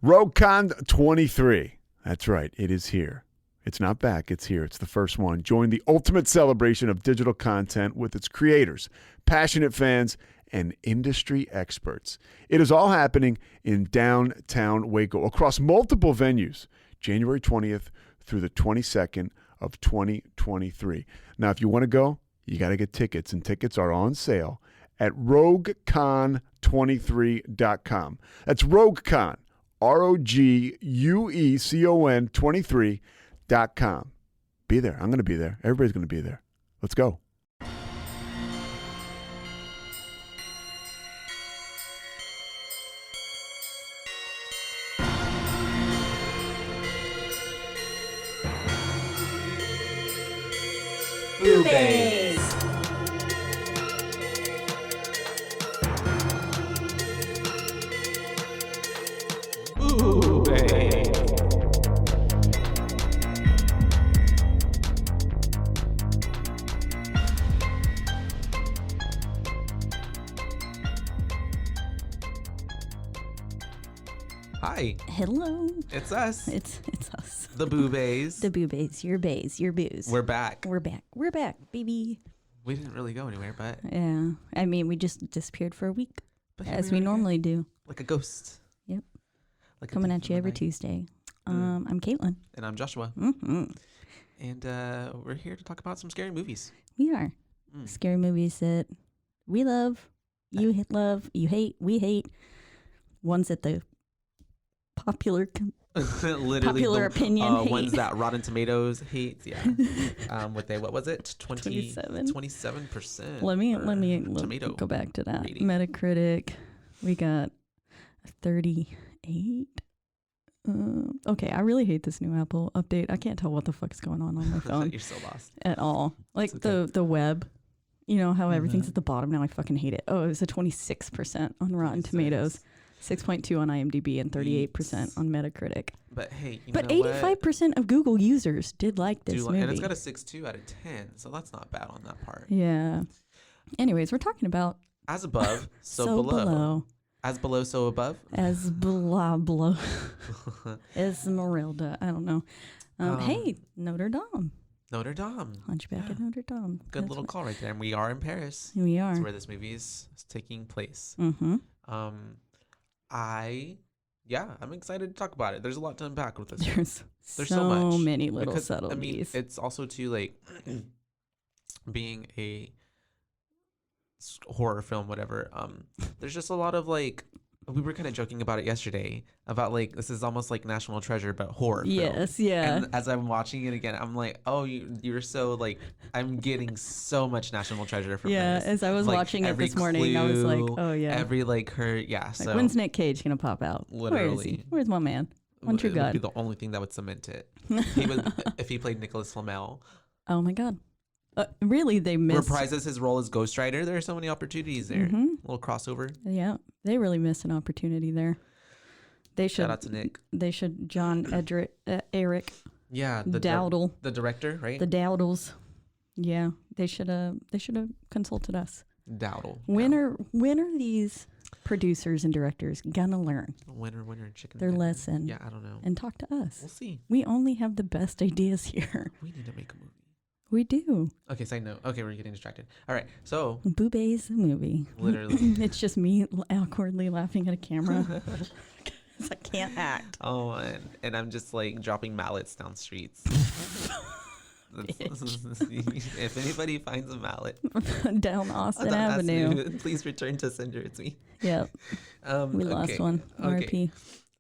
RogueCon 23. That's right. It is here. It's not back. It's here. It's the first one. Join the ultimate celebration of digital content with its creators, passionate fans, and industry experts. It is all happening in downtown Waco across multiple venues, January 20th through the 22nd of 2023. Now, if you want to go, you got to get tickets, and tickets are on sale at RogueCon23.com. That's RogueCon, RogueCon 23.com. Be there. I'm going to be there. Everybody's going to be there. Let's go. BooBaes. Hi. Hello. It's us. It's us. The BooBaes. The BooBaes. Your baes. Your booze. We're back. We're back, baby. We didn't really go anywhere, but Yeah. I mean, we just disappeared for a week, but as we normally do. like a ghost. Yep. Like Coming at you every Tuesday. I'm Caitlin. And I'm Joshua. Mm-hmm. And we're here to talk about some scary movies. We are. Scary movies that we love, you love, you hate, we hate. Ones that the popular opinion hate. Ones that Rotten Tomatoes hates. Yeah. What was it? 27%. Let me tomato go back to that. rating. Metacritic, we got 38. Okay, I really hate this new Apple update. I can't tell what the fuck's going on my phone You're so lost. at all. Like okay. the web, you know how everything's at the bottom now. I fucking hate it. Oh, it was a 26% on Rotten Tomatoes, 6.2 on IMDb, and 38% on Metacritic. But hey, but 85% of Google users did like this movie, and it's got a 6.2 out of 10, so that's not bad on that part. Yeah. Anyways, we're talking about As above, so, below. As below, so above. As below. Esmeralda. I don't know. Hey, Notre Dame. Notre Dame. Hunchback of Notre Dame. Good little call right there. And we are in Paris. We are. That's where this movie is taking place. Mm-hmm. I'm excited to talk about it. There's a lot to unpack with this. There's so much. many little because, subtleties. I mean, it's also too, like, being a horror film, whatever. There's just a lot of, like, we were kind of joking about it yesterday about, like, this is almost like National Treasure, but horror film. Yes, yeah. And as I'm watching it again, I'm like, oh, you're so, like, I'm getting so much National Treasure from this. Yeah, as I was watching it this morning, I was like, oh, yeah. Every, like, her, yeah. Like, so when's Nick Cage going to pop out? Literally. Where is he? Where's my man? One True It God. would be the only thing that would cement it. He would, if he played Nicholas Flamel. Oh, my God. Really, they missed. Reprises his role as Ghost Rider. There are so many opportunities there. Mm-hmm. A little crossover. Yeah, they really missed an opportunity there. They should. Shout out to Nick. They should. Erick. Yeah, Dowdle. The director, right? The Dowdles. Yeah, they should have consulted us. Dowdle. When are these producers and directors gonna learn Winner, chicken their dinner. lesson? Yeah, I don't know. And talk to us. We'll see. We only have the best ideas here. We need to make a movie. We do. Okay, side note. Okay, we're getting distracted. All right, so BooBaes the movie. Literally. It's just me awkwardly laughing at a camera. 'Cause I can't act. Oh, and I'm just like dropping mallets down streets. If anybody finds a mallet down Austin Avenue, please return to sender. It's me. Yep. We lost one. Okay. RP.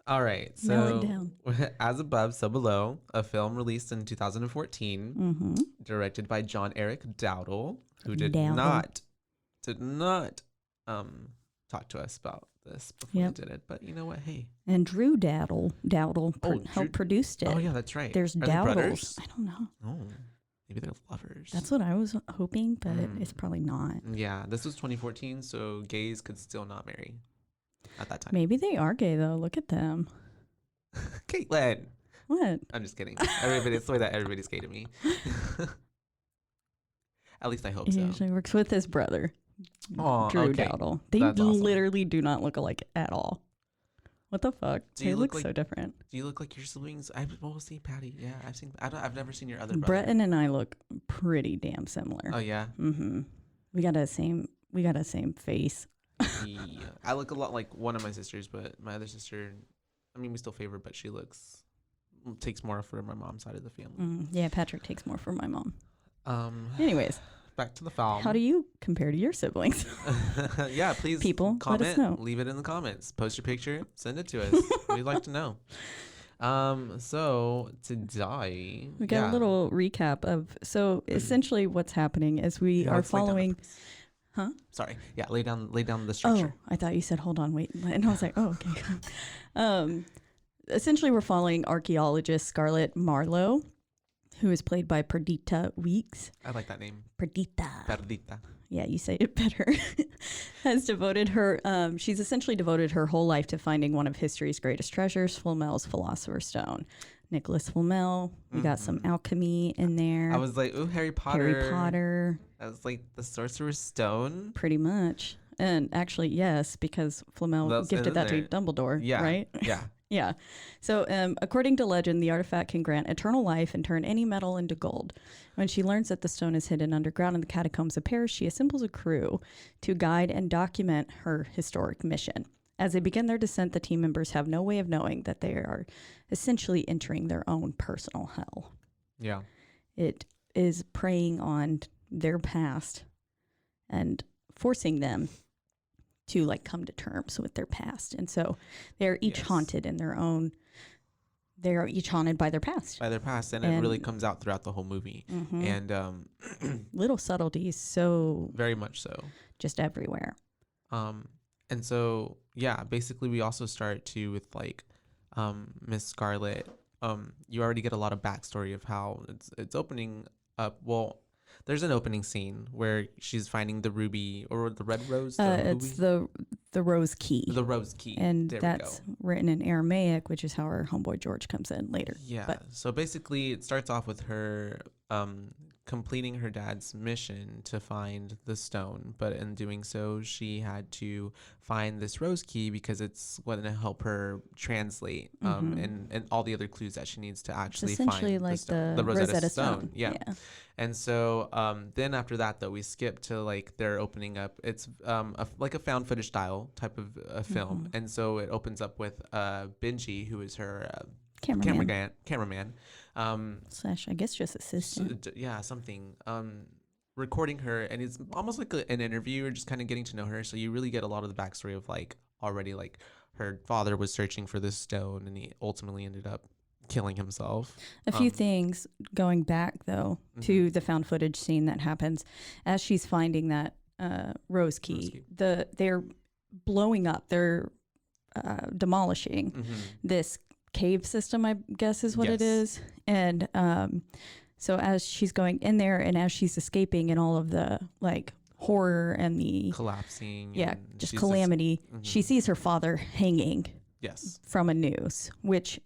All right. Mellow So, down. As Above, So Below, a film released in 2014, Mm-hmm. directed by John Erick Dowdle, who did Dowdle. not talk to us about this before Yep. he did it. But you know what? Hey. And Drew Dowdle Drew- helped produced it. Oh yeah, that's right. There's Are they brothers? Dowdles. I don't know. Oh, maybe they're lovers. That's what I was hoping, but it's probably not. Yeah, this was 2014, so gays could still not marry at that time. Maybe they are gay though. Look at them. Caitlin. What? I'm just kidding. It's the way that everybody's gay to me. At least I hope He so. usually works with his brother, Aw, Drew okay. Dowdle. They That's awesome. literally do not look alike at all. What the fuck? Do They you look look so different. Do you look like your siblings? Well, see, Patty. Yeah, I've never seen your other brother. Breton and I look pretty damn similar. Oh yeah. Mm-hmm. We got a same face. Yeah. I look a lot like one of my sisters, but my other sister, I mean, we still favor, but she takes more for my mom's side of the family. Yeah, Patrick takes more for my mom. Anyways, back to the film. How do you compare to your siblings? Yeah, please, people, comment, let us know. Leave it in the comments. Post your picture, send it to us. We'd like to know. So today We got a little recap of. So essentially, what's happening is we are following. Huh? Sorry. Yeah, lay down the structure. Oh, I thought you said hold on, wait, and I was like, oh, okay. Essentially, we're following archaeologist Scarlett Marlowe, who is played by Perdita Weeks. I like that name. Perdita. Perdita. Yeah, you say it better. Has devoted her. She's essentially devoted her whole life to finding one of history's greatest treasures, Flamel's Philosopher's Stone. Nicholas Flamel. We got some alchemy in there. I was like, ooh, Harry Potter. Harry Potter. I was like, the Sorcerer's Stone. Pretty much. And actually, yes, because Flamel gifted that to Dumbledore, yeah. right? Yeah. Yeah. So according to legend, the artifact can grant eternal life and turn any metal into gold. When she learns that the stone is hidden underground in the catacombs of Paris, she assembles a crew to guide and document her historic mission. As they begin their descent, the team members have no way of knowing that they are essentially entering their own personal hell. Yeah. It is preying on their past and forcing them to like come to terms with their past. And so they're each haunted in their own, they are each haunted by their past. And it really comes out throughout the whole movie. Mm-hmm. And little subtleties, so very much so. Just everywhere. And so, yeah, basically we also start to with like Miss Scarlet. You already get a lot of backstory of how it's opening up. Well, there's an opening scene where she's finding the ruby or the red rose. It's the rose key. The rose key. And that's written in Aramaic, which is how our homeboy George comes in later. Yeah. So basically it starts off with her completing her dad's mission to find the stone. But in doing so, she had to find this rose key because it's going to help her translate and all the other clues that she needs to actually find like the Rosetta Stone. Yeah. And so then after that, though, we skip to like they're opening up. It's like a found footage style type of film. And so it opens up with Benji, who is her cameraman. Slash, I guess just assistant. Something. Recording her, and it's almost like an interview or just kind of getting to know her. So you really get a lot of the backstory of like already like her father was searching for this stone, and he ultimately ended up killing himself. A few things going back though to the found footage scene that happens as she's finding that rose key. They're blowing up. They're demolishing this cave system, I guess is what it is. And so as she's going in there and as she's escaping and all of the like horror and the collapsing, just calamity, she sees her father hanging from a noose, which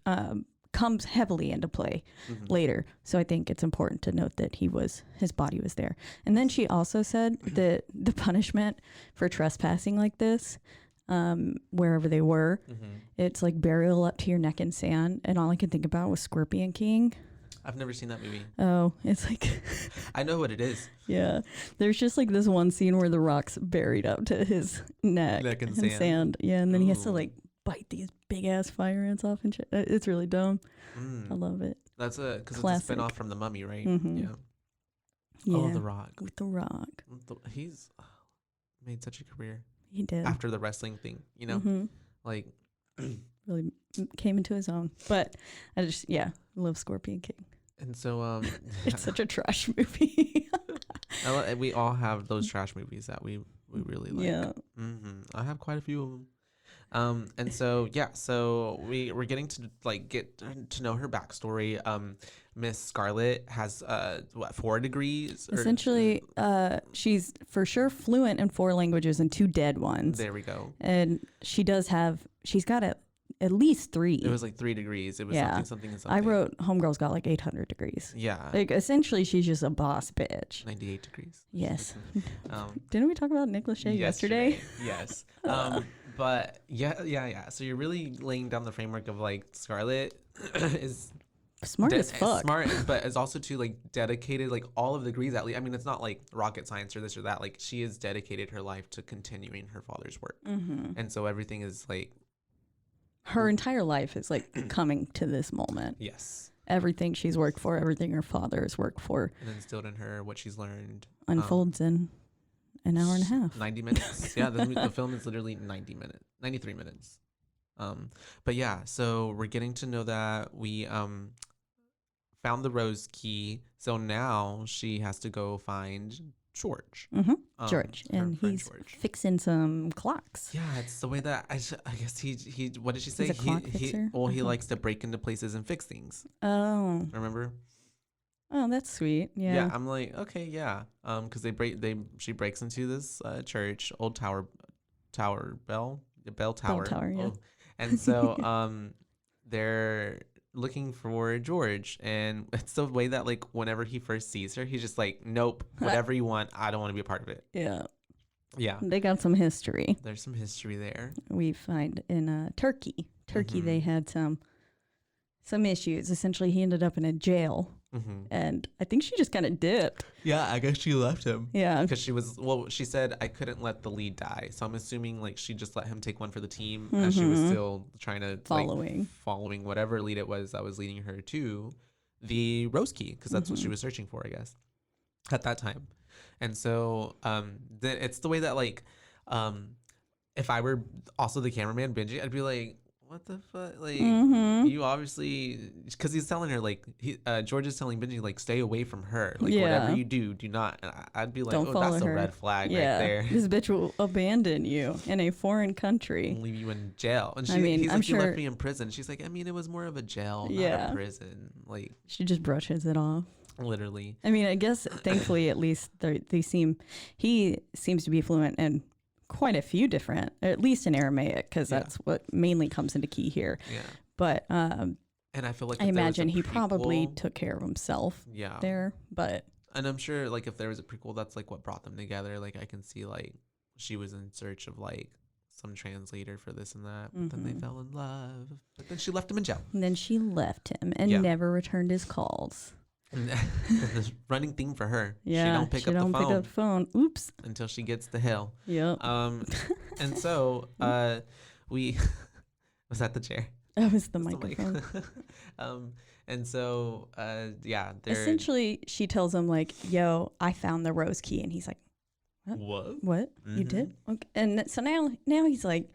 comes heavily into play later. So I think it's important to note that his body was there. And then she also said that the punishment for trespassing like this, wherever they were, it's like burial up to your neck in sand. And all I could think about was Scorpion King. I've never seen that movie. Oh, it's like I know what it is. Yeah, there's just like this one scene where the rock's buried up to his neck in sand. Yeah, and then he has to like bite these big ass fire ants off and shit. It's really dumb. I love it. That's because it's a spin-off from the Mummy, right? Yeah. Oh, The Rock. With The Rock. He's made such a career. He did. After the wrestling thing, you know? Like really came into his own. But I just love Scorpion King. And so it's such a trash movie. We all have those trash movies that we really like. Yeah. I have quite a few of them. And so so we're getting to like get to know her backstory. Miss Scarlet has 4 degrees? Essentially, she's for sure fluent in 4 languages and 2 dead ones. There we go. And she's got at least 3. It was like 3 degrees. It was something. I wrote Homegirl's got like 800 degrees. Yeah. Like essentially she's just a boss bitch. 98 degrees. Yes. Didn't we talk about Nick Lachey yesterday? Yes. But yeah. So you're really laying down the framework of like Scarlett is smart as fuck. Smart, but is also too like dedicated, like all of the degrees at least. I mean, it's not like rocket science or this or that. Like she has dedicated her life to continuing her father's work, and so everything is like her entire life is like coming to this moment. Yes. Everything she's worked for, everything her father has worked for, and instilled in her what she's learned unfolds in an hour and a half, 90 minutes. Yeah, the film is literally 93 minutes. But yeah, so we're getting to know that we found the rose key, so now she has to go find George. George, and he's fixing some clocks. Yeah, it's the way that I guess he what did she say? He's a clock fixer? He likes to break into places and fix things. Oh, Remember? Oh, that's sweet. Yeah. Yeah, I'm like, okay, yeah. Because she breaks into this church, old bell tower. Bell tower, yeah. Oh. And so they're looking for George, and it's the way that like whenever he first sees her, he's just like, nope, whatever you want, I don't want to be a part of it. Yeah, they got some history. There's some history there. We find in Turkey they had some issues. Essentially, he ended up in a jail, and I think she just kind of dipped. Yeah, I guess she left him. Yeah, because she said I couldn't let the lead die, so I'm assuming like she just let him take one for the team as she was still trying to following whatever lead it was that was leading her to the rose key, because that's what she was searching for, I guess, at that time. And so it's the way that like if I were also the cameraman Benji, I'd be like, what the fuck? Like, you obviously, because he's telling her, like, George is telling Benji, like, stay away from her. Like, whatever you do not. And I'd be like, don't follow that's her. A red flag right there. This bitch will abandon you in a foreign country. And leave you in jail. And he's like, you left me in prison. She's like, I mean, it was more of a jail, not a prison. Like, she just brushes it off. Literally. I mean, I guess, thankfully, at least he seems to be fluent in quite a few different, at least in Aramaic, because that's what mainly comes into key here. Yeah. But and I feel like I imagine he probably took care of himself. There, but and I'm sure like if there was a prequel, that's like what brought them together. Like I can see like she was in search of like some translator for this and that. But then they fell in love. But then she left him in jail. And then she left him and never returned his calls. This running theme for her. Yeah, she don't pick up the phone. Oops. Until she gets the hill. Yep. And so we was that the chair? That was the microphone. And so essentially she tells him like, yo, I found the rose key, and he's like, what? You did? Okay. And so now he's like,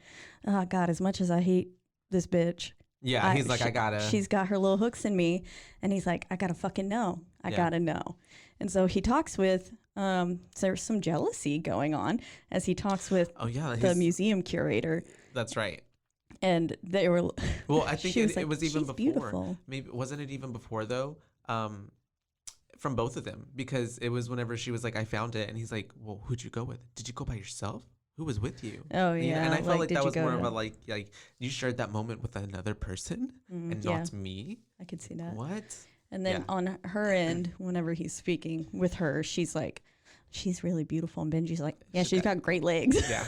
oh God, as much as I hate this bitch, yeah, he's like, I gotta. She's got her little hooks in me, and he's like, I gotta fucking know. I gotta know. And so he talks with. There's some jealousy going on as he talks with the museum curator. That's right. And they were. Well, I think it was even before. Beautiful. Maybe wasn't it even before though? From both of them, because it was whenever she was like, I found it, and he's like, well, who'd you go with? Did you go by yourself? Who was with you? Oh yeah, and I felt like that was more of a like you shared that moment with another person and not me. I could see that. What? And then on her end, whenever he's speaking with her, she's like, she's really beautiful, and Benji's like, yeah, she's got great legs. Yeah.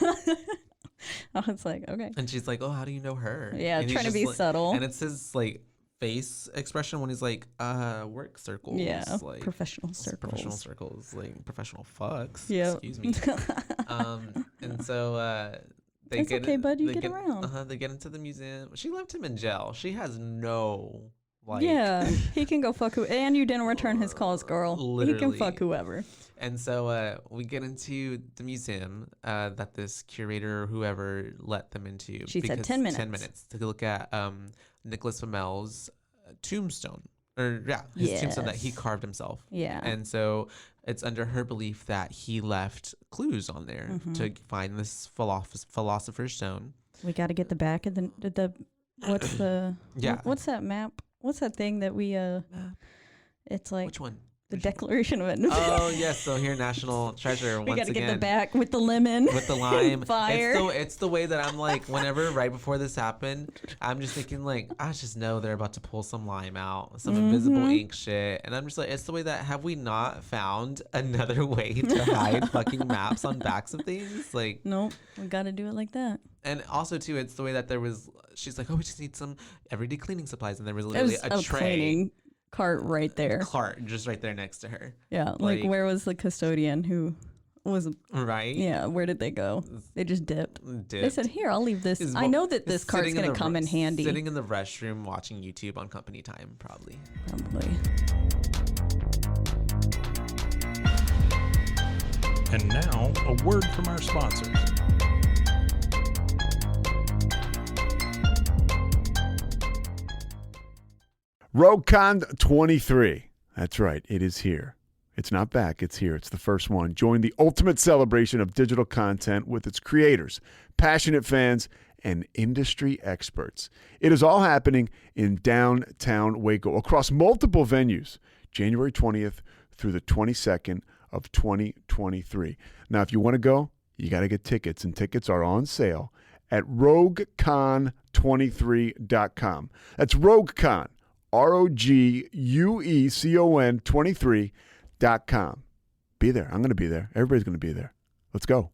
I was like, okay. And she's like, oh, how do you know her? Yeah, and trying to be subtle. And it's his like face expression when he's like, work circles. Yeah, like professional circles, like professional fucks. Yeah. Excuse me. And so they it's get okay, bud. You get around. They get into the museum. She left him in jail. She has no like. Yeah, he can go fuck who. And you didn't return his calls, girl. Literally. He can fuck whoever. And so we get into the museum that this curator or whoever let them into. She said 10 minutes. 10 minutes to look at Nicholas Flamel's tombstone. His tombstone that he carved himself. Yeah. And so it's under her belief that he left clues on there to find this philosopher's stone. We got to get the back of the what's the what's that map? What's that thing that we it's like which one? The Declaration of Independence. Oh yes, so here National Treasure we once gotta again. get the back with the lemon. With the lime. Fire. It's the way that I'm like, whenever right before this happened, I'm just thinking like, I just know they're about to pull some lime out, some invisible ink shit. And I'm just like, it's the way that, have we not found another way to hide fucking maps on backs of things? Like, nope, we gotta do it like that. And also too, it's the way that she's like, oh, we just need some everyday cleaning supplies. And there was literally a tray. Cleaning cart right there. Cart just right there next to her. Yeah, like where was the custodian who was right? Yeah, where did they go? They just dipped. They said, "Here, I'll leave this. I know that this cart's gonna come in handy." Sitting in the restroom watching YouTube on company time, probably. And now a word from our sponsors. RogueCon 23. That's right. It is here. It's not back. It's here. It's the first one. Join the ultimate celebration of digital content with its creators, passionate fans, and industry experts. It is all happening in downtown Waco across multiple venues, January 20th through the 22nd of 2023. Now, if you want to go, you got to get tickets, and tickets are on sale at RogueCon23.com. That's RogueCon. RogueCon 23.com. Be there. I'm going to be there. Everybody's going to be there. Let's go.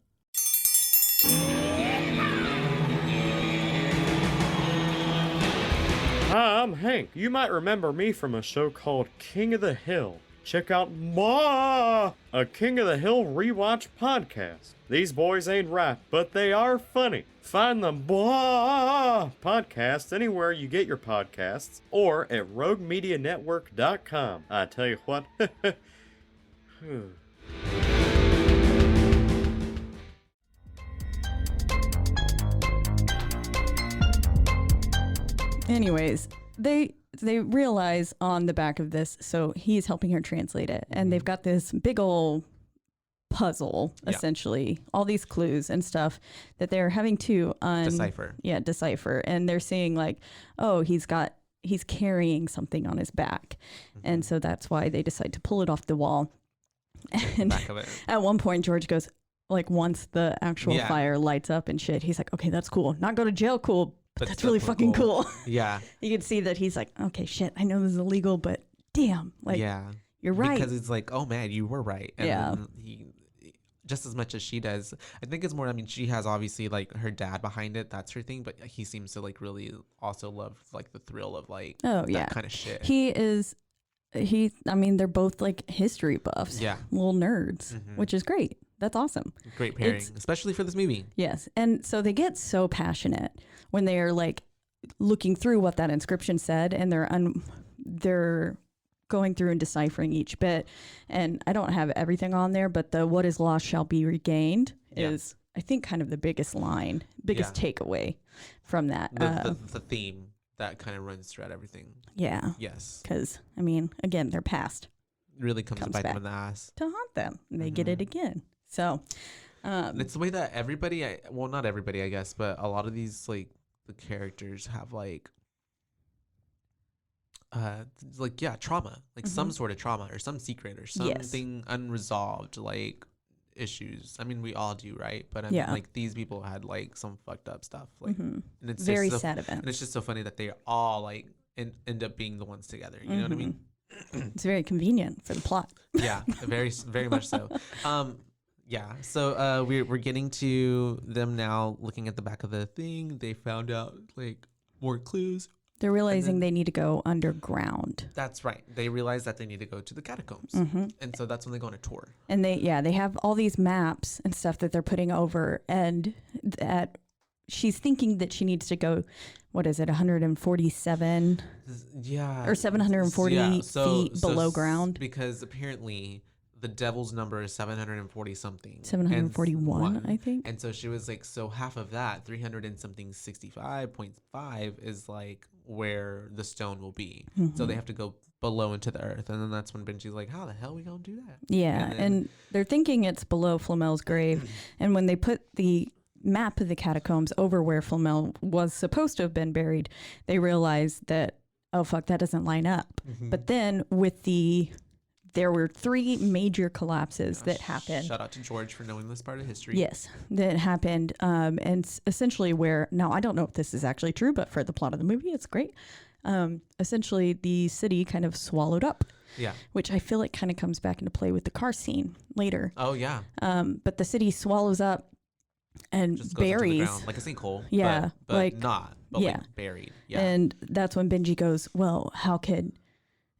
Hi, I'm Hank. You might remember me from a show called King of the Hill. Check out a King of the Hill rewatch podcast. These boys ain't right, but they are funny. Find the podcast anywhere you get your podcasts or at roguemedianetwork.com. I tell you what. Anyways, they realize on the back of this, so he's helping her translate it, and they've got this big old puzzle, essentially, all these clues and stuff that they're having to decipher. And they're seeing like, oh, he's carrying something on his back. And so that's why they decide to pull it off the wall. And back of it. At one point, George goes, like, once the actual fire lights up and shit, he's like, okay, that's cool. Not go to jail, cool. But that's really fucking cool. Yeah. You can see that he's like, okay, shit, I know this is illegal, but damn, like, you're right. Because it's like, oh man, you were right. And he, just as much as she does, I think it's more, I mean, she has obviously like her dad behind it. That's her thing. But he seems to like really also love like the thrill of like that kind of shit. I mean, they're both like history buffs. Yeah. Little nerds, which is great. That's awesome. Great pairing, especially for this movie. Yes. And so they get so passionate when they are like looking through what that inscription said, and they're going through and deciphering each bit. And I don't have everything on there, but the "what is lost shall be regained" is, I think, kind of the biggest takeaway from that. The theme that kind of runs throughout everything. Yeah. Yes. Because, I mean, again, their past really comes to bite them in the ass. To haunt them. And they get it again. So it's the way that everybody, well, not everybody, I guess, but a lot of these, like, the characters have, like trauma, like some sort of trauma or some secret or something unresolved, like, issues. I mean, we all do, right? But I mean, like, these people had, like, some fucked up stuff. Like, and it's very sad events. And it's just so funny that they all, like, end up being the ones together. You know what I mean? It's very convenient for the plot. Yeah, very, very much so. Yeah, so we're getting to them now, looking at the back of the thing. They found out like more clues. They're realizing they need to go underground. That's right. They realize that they need to go to the catacombs, and so that's when they go on a tour. And they have all these maps and stuff that they're putting over, and that she's thinking that she needs to go. What is it? 147? Yeah, or 740 feet below ground. Because apparently the devil's number is 740 something. 741, I think. And so she was like, so half of that, 300 and something 65.5 is like where the stone will be. So they have to go below into the earth. And then that's when Benji's like, how the hell are we going to do that? Yeah. And they're thinking it's below Flamel's grave. And when they put the map of the catacombs over where Flamel was supposed to have been buried, they realized that, oh, fuck, that doesn't line up. But then with the there were 3 major collapses that happened. Shout out to George for knowing this part of history. Yes, that happened. And essentially where, now I don't know if this is actually true, but for the plot of the movie, it's great. Essentially the city kind of swallowed up. Yeah. Which I feel like kind of comes back into play with the car scene later. Oh, yeah. But the city swallows up and just goes buries. Into the ground, like a sinkhole. Yeah. But like, not. But like buried. Yeah. And that's when Benji goes, well, how could...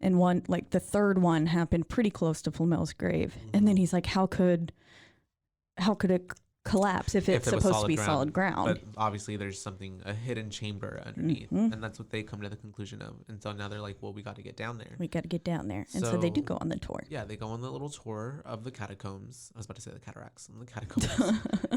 And one, like the third one happened pretty close to Flamel's grave. Mm-hmm. And then he's like, how could it collapse if it's supposed to be solid ground? But obviously there's a hidden chamber underneath. Mm-hmm. And that's what they come to the conclusion of. And so now they're like, well, we got to get down there. And so they do go on the tour. Yeah, they go on the little tour of the catacombs. I was about to say the cataracts and the catacombs.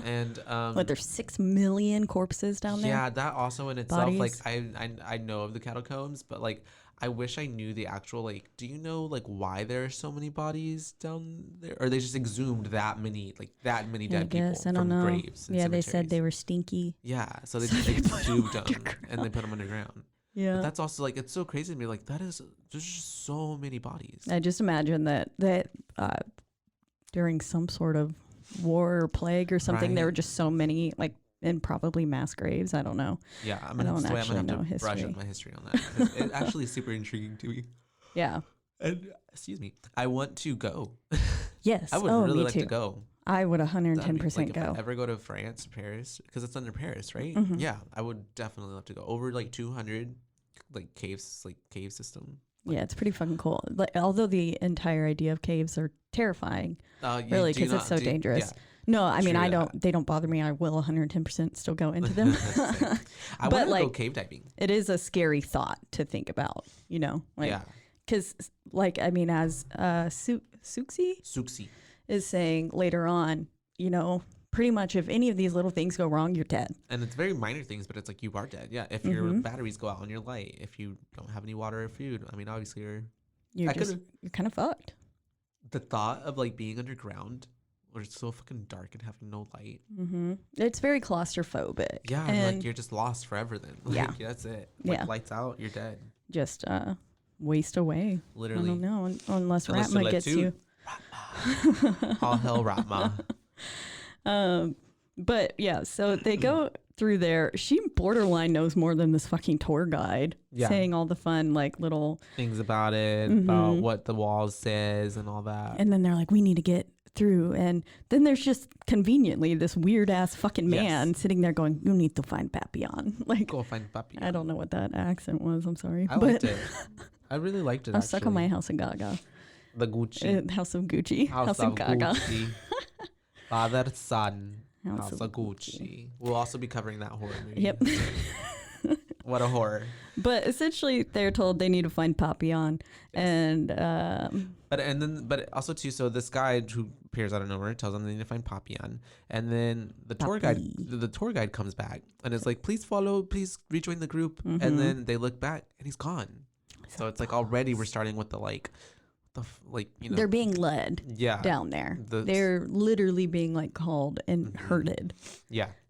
And there's 6 million corpses down there? Yeah, that also in itself, Bodies. like I know of the catacombs, but like I wish I knew the actual, like, do you know, like, why there are so many bodies down there? Or they just exhumed that many dead people from graves and yeah, cemeteries. they said they were stinky. Yeah, so they exhumed them and they put them underground. Yeah. But that's also, like, it's so crazy to me. Like, there's just so many bodies. I just imagine that during some sort of war or plague or something, there were just so many, like, and probably mass graves. I don't know. Yeah, I'm gonna have to brush up my history on that. It's actually super intriguing to me. Yeah. And excuse me, I want to go. Yes. I would really like to go. I would 110% go. If I ever go to France, Paris, because it's under Paris, right? Mm-hmm. Yeah, I would definitely love to go over like 200 like caves, like cave system. Yeah, it's pretty fucking cool. Like, although the entire idea of caves are terrifying, really, because it's so dangerous. Yeah. No, I mean, they don't bother me. I will 110% still go into them. I want to go cave diving. It is a scary thought to think about, you know? Like, because, like, I mean, as Suxi is saying later on, you know, pretty much if any of these little things go wrong, you're dead. And it's very minor things, but it's like you are dead. Yeah, if your batteries go out on your light, if you don't have any water or food, I mean, obviously you're kind of fucked. The thought of like being underground, where it's so fucking dark and having no light. Mm-hmm. It's very claustrophobic. Yeah, and like you're just lost forever then. Like, yeah, that's it. Like, lights out, you're dead. Just waste away. Literally. I don't know, unless Ratma gets you. Ratma. All hell Ratma. But yeah, so they go through there. She borderline knows more than this fucking tour guide, saying all the fun like little things about it, about what the wall says and all that. And then they're like, we need to get through. And then there's just conveniently this weird ass fucking man sitting there going, you need to find Papillon. Like, go find Papillon. I don't know what that accent was. I'm sorry. I liked it. I really liked it. I'm stuck on my House of Gaga. The Gucci. House of Gucci. House of Gaga. Gucci. Father, son. House of Gucci. We'll also be covering that horror movie. Yep. What a horror. But essentially, they're told they need to find Papillon, and but also too. So this guy who appears out of nowhere tells them they need to find Papillon, and then the tour guide comes back and is like, "Please rejoin the group." And then they look back and he's gone. So it's like already we're starting with they're being led down there. They're literally being like called and herded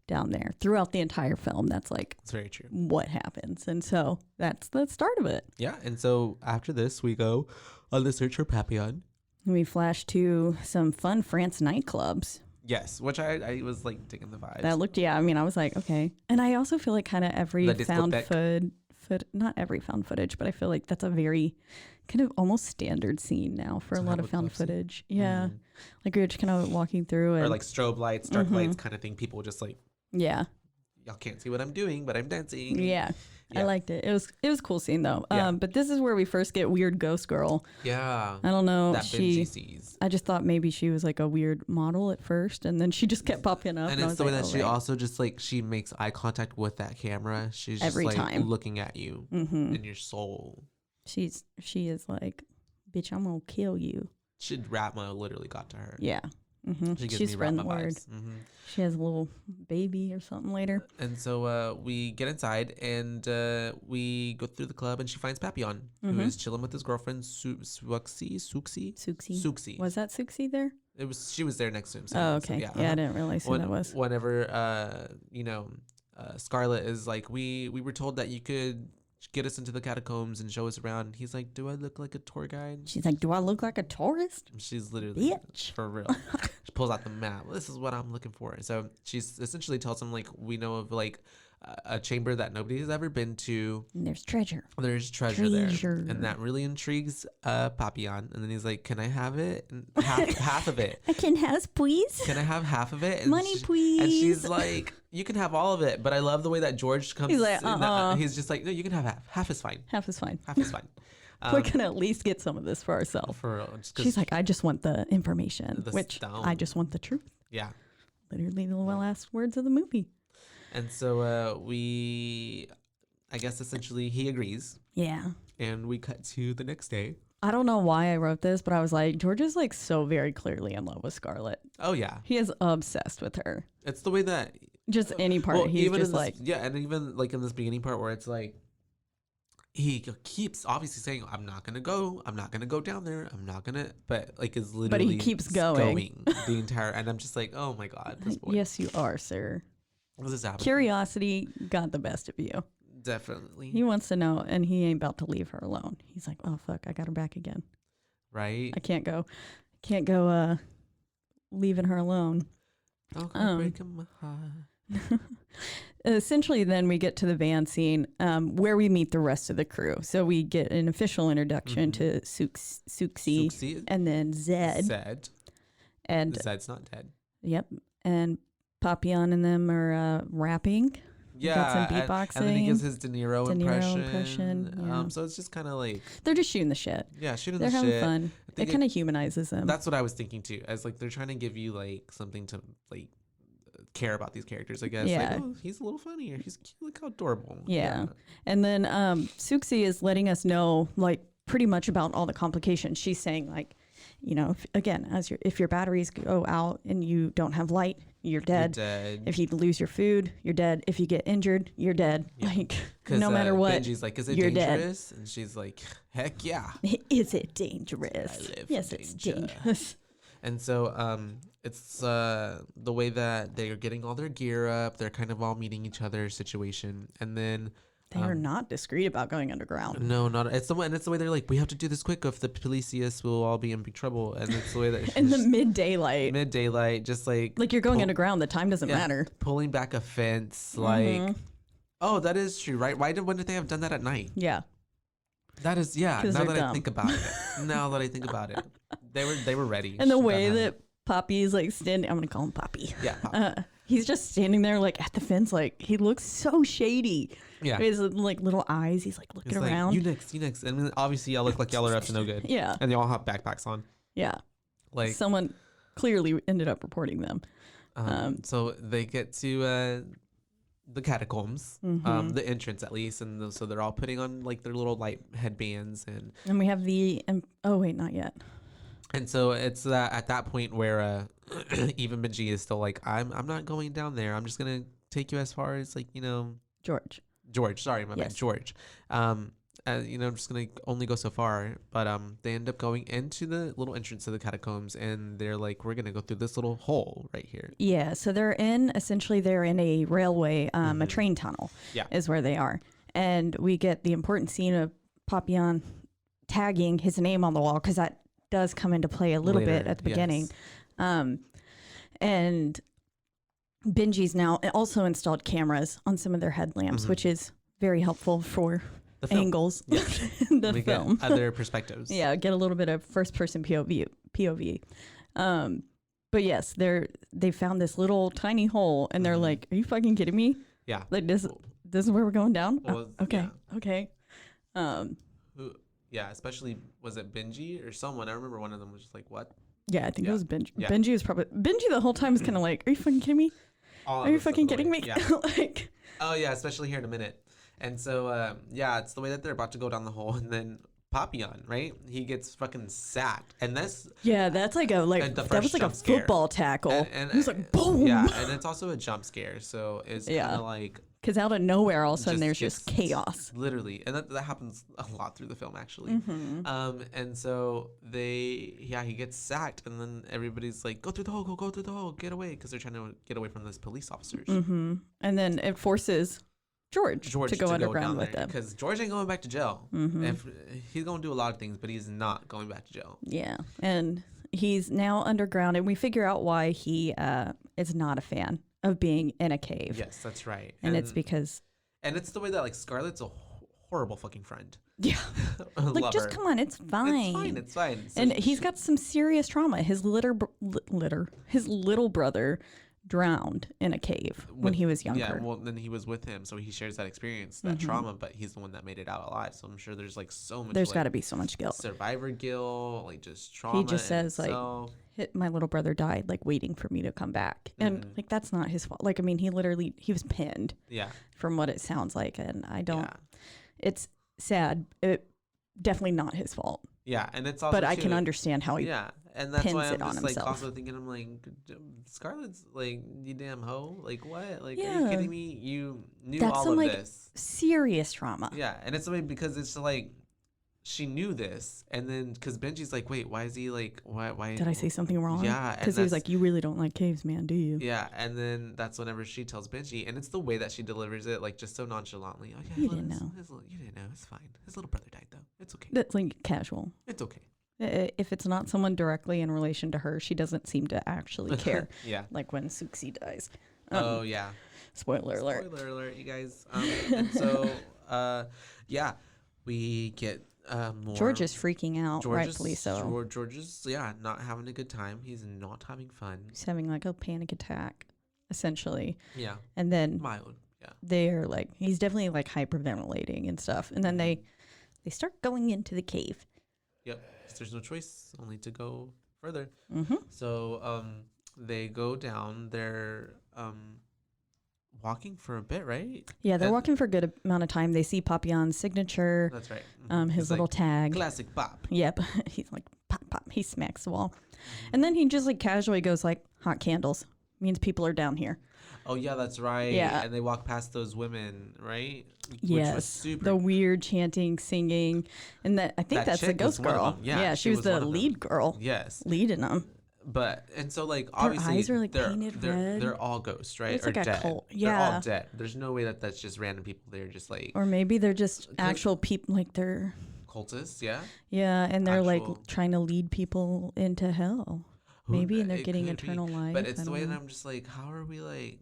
down there throughout the entire film. That's like, it's very true, what happens. And so that's the start of it. Yeah. And so after this we go on the search for Papillon. We flash to some fun France nightclubs. Yes, which I was like digging the vibes. That looked, I mean, I was like, okay. And I also feel like kind of every not every found footage, but I feel like that's a very kind of almost standard scene now for a lot of found footage. Yeah. Like you're just kind of walking through or like strobe lights, dark lights kind of thing. People just like, y'all can't see what I'm doing, but I'm dancing. Yeah. I liked it. It was a cool scene though. But this is where we first get Weird Ghost Girl. Yeah. I don't know. That Benji sees. I just thought maybe she was like a weird model at first, and then she just kept popping up. And it's the way that she also just like, she makes eye contact with that camera. She's just every time looking at you in your soul. She is like, bitch, I'm gonna kill you. Ratma literally got to her. Yeah. She's spreading the word. She has a little baby or something later. And so we get inside and we go through the club and she finds Papillon, who is chilling with his girlfriend Suxi. Was that Suxi there? She was there next to him. So, oh, okay. So, I didn't realize who that was. Whenever Scarlett is like, we were told that you could get us into the catacombs and show us around. He's like, do I look like a tour guide? She's like, do I look like a tourist? She's literally, Bitch. for real. She pulls out the map. This is what I'm looking for. So she's essentially tells him, like, we know of, like, a chamber that nobody has ever been to. And there's treasure. There's treasure there. And that really intrigues Papillon. And then he's like, can I have it? And half of it. I can have, please. Can I have half of it? And Money, please. And she's like, you can have all of it. But I love the way that George comes. He's like, he's just like, no, you can have half. Half is fine. Half is fine. Half is fine. We're going to at least get some of this for ourselves. For real. She's like, I just want the information, which stone. I just want the truth. Yeah. Literally the last words of the movie. And so I guess essentially he agrees. Yeah. And we cut to the next day. I don't know why I wrote this, but I was like, George is like so very clearly in love with Scarlett. Oh, yeah. He is obsessed with her. It's the way that... Just any part. He's just like... Yeah, and even like in this beginning part where it's like, he keeps obviously saying, I'm not going to go down there. I'm not going to... But like is literally... But he keeps going. The entire... And I'm just like, oh my God, this boy. Yes, you are, sir. What is happening? Curiosity got the best of you. Definitely. He wants to know, and he ain't about to leave her alone. He's like, oh, fuck, I got her back again. Right? I can't go leaving her alone. Oh, breaking my heart. Essentially, then we get to the van scene where we meet the rest of the crew. So we get an official introduction to Suxi and then Zed. And Zed's not dead. Yep. And Papillon and them are rapping. Yeah. Got some beatboxing. And then he gives his De Niro impression. Yeah. So it's just kind of like... They're just shooting the shit. Yeah, shooting They're the shit. They're having fun. It kind of humanizes them. That's what I was thinking too. As like they're trying to give you like something to like care about these characters, I guess. Yeah. Like, oh, he's a little funny, or he's cute. Look how adorable. Yeah. And then Suxi is letting us know like pretty much about all the complications. She's saying like, you know, if your batteries go out and you don't have light, you're dead. If you lose your food, you're dead. If you get injured, you're dead. Yeah. Like no matter what. Benji's like, is it dangerous? Dead. And she's like, heck yeah. Is it dangerous? Yes, it's dangerous. And so it's the way that they're getting all their gear up. They're kind of all meeting each other situation. And then they are not discreet about going underground. No, not. It's the way they're like, we have to do this quick. If the police see us, we'll all be in big trouble. And it's the way that in the mid daylight, just like you're going underground. The time doesn't matter. Pulling back a fence, like, oh, that is true, right? When did they have done that at night? Yeah, that is Now that I think about it, they were ready. And the way that Poppy is like standing, I'm gonna call him Poppy. Yeah, Poppy. He's just standing there like at the fence, like he looks so shady. Yeah, his like little eyes. He's like looking around. Like, you next. And obviously y'all look like y'all are up to no good. Yeah, and they all have backpacks on. Yeah, like someone clearly ended up reporting them. So they get to the catacombs, the entrance at least, and so they're all putting on like their little light headbands, and we have oh wait, not yet. And so it's at that point where even Benji is still like, I'm not going down there. I'm just gonna take you as far as like, you know, George. Sorry, my bad, George. I'm just gonna only go so far. But they end up going into the little entrance to the catacombs, and they're like, we're gonna go through this little hole right here. Yeah. So they're in a railway, a train tunnel. Yeah, is where they are, and we get the important scene of Papillon tagging his name on the wall because that does come into play a little bit at the beginning. And Benji's now also installed cameras on some of their headlamps, which is very helpful for the angles. Yes. The film. Get other perspectives. Yeah, get a little bit of first person POV. But yes, they found this little tiny hole and they're like, are you fucking kidding me? Yeah. Like this is where we're going down? Well, okay. Yeah. Okay. Yeah, especially, was it Benji or someone? I remember one of them was just like, what? Yeah, I think it was Benji. Yeah. Benji was probably... Benji the whole time was kind of like, are you fucking kidding me? Are you fucking kidding me? Yeah. Like... Oh, yeah, especially here in a minute. And so, it's the way that they're about to go down the hole, and then Papillon, right? He gets fucking sacked. And that's... Yeah, that's like that was like a football tackle. And it was like, boom! Yeah, and it's also a jump scare, so it's kind of like... Because out of nowhere, all of a sudden, there's just chaos. Literally. And that happens a lot through the film, actually. And so he gets sacked, and then everybody's like, go through the hole, get away, because they're trying to get away from those police officers. And then it forces George to go underground with them. Because George ain't going back to jail. If he's going to do a lot of things, but he's not going back to jail. Yeah. And he's now underground, and we figure out why he is not a fan of being in a cave. Yes, that's right. And it's because... And it's the way that, like, Scarlett's a horrible fucking friend. Yeah. Like, just come on, it's fine. It's fine. So and he's got some serious trauma. His little brother drowned in a cave when he was younger. Yeah, well, then he was with him, so he shares that experience, that trauma, but he's the one that made it out alive. So I'm sure there's, like, so much... There's got to be so much guilt. Survivor guilt, like, just trauma. He just says, like, my little brother died, like, waiting for me to come back. And, like, that's not his fault. Like, I mean, he was pinned. Yeah. From what it sounds like, and I don't... Yeah. It's sad. It definitely not his fault. Yeah, and it's also... But I can understand how he and that's pins why I'm it on just, like, himself. also thinking, I'm like, Scarlett's, like, you damn hoe. Like, what? Like, are you kidding me? You knew that's all of like, this. Serious trauma. Yeah, and it's like, because it's like, she knew this, and then, because Benji's like, wait, why is he like, why? Did I say something wrong? Yeah. Because he was like, you really don't like caves, man, do you? Yeah, and then that's whenever she tells Benji, and it's the way that she delivers it, like, just so nonchalantly. Oh, yeah, you didn't know. You didn't know. It's fine. His little brother died, though. It's okay. That's like casual. It's okay. If it's not someone directly in relation to her, she doesn't seem to actually care. Yeah. Like when Suxi dies. Oh, yeah. Spoiler alert. Spoiler alert, you guys. And so, we get more. George is freaking out, rightfully so. George is, not having a good time. He's not having fun. He's having like a panic attack, essentially. Yeah. And then mild. Yeah. They're like, he's definitely like hyperventilating and stuff. And then they start going into the cave. Yep. There's no choice, only to go further. Mm-hmm. So they go down. They're walking for a bit, right? Yeah, they're walking for a good amount of time. They see Papillon's signature. That's right. His little tag. Classic Pop. Yep. He's like, pop, pop. He smacks the wall. And then he just like casually goes like, hot candles. Means people are down here. Oh, yeah, that's right. Yeah. And they walk past those women, right? Yes. Which was super... The weird chanting, singing. And I think that's the ghost girl. Yeah, she was the lead girl. Yes. Leading them. But, and so, like, obviously... Their eyes are, like, painted red. They're all ghosts, right? It's like dead. a cult. Yeah. They're all dead. There's no way that that's just random people. They're just, like... Or maybe they're just actual people, like, they're... Cultists, yeah? Yeah, and they're, like, trying to lead people into hell. Maybe, and they're getting eternal life. But it's the way that I'm just like, how are we, like...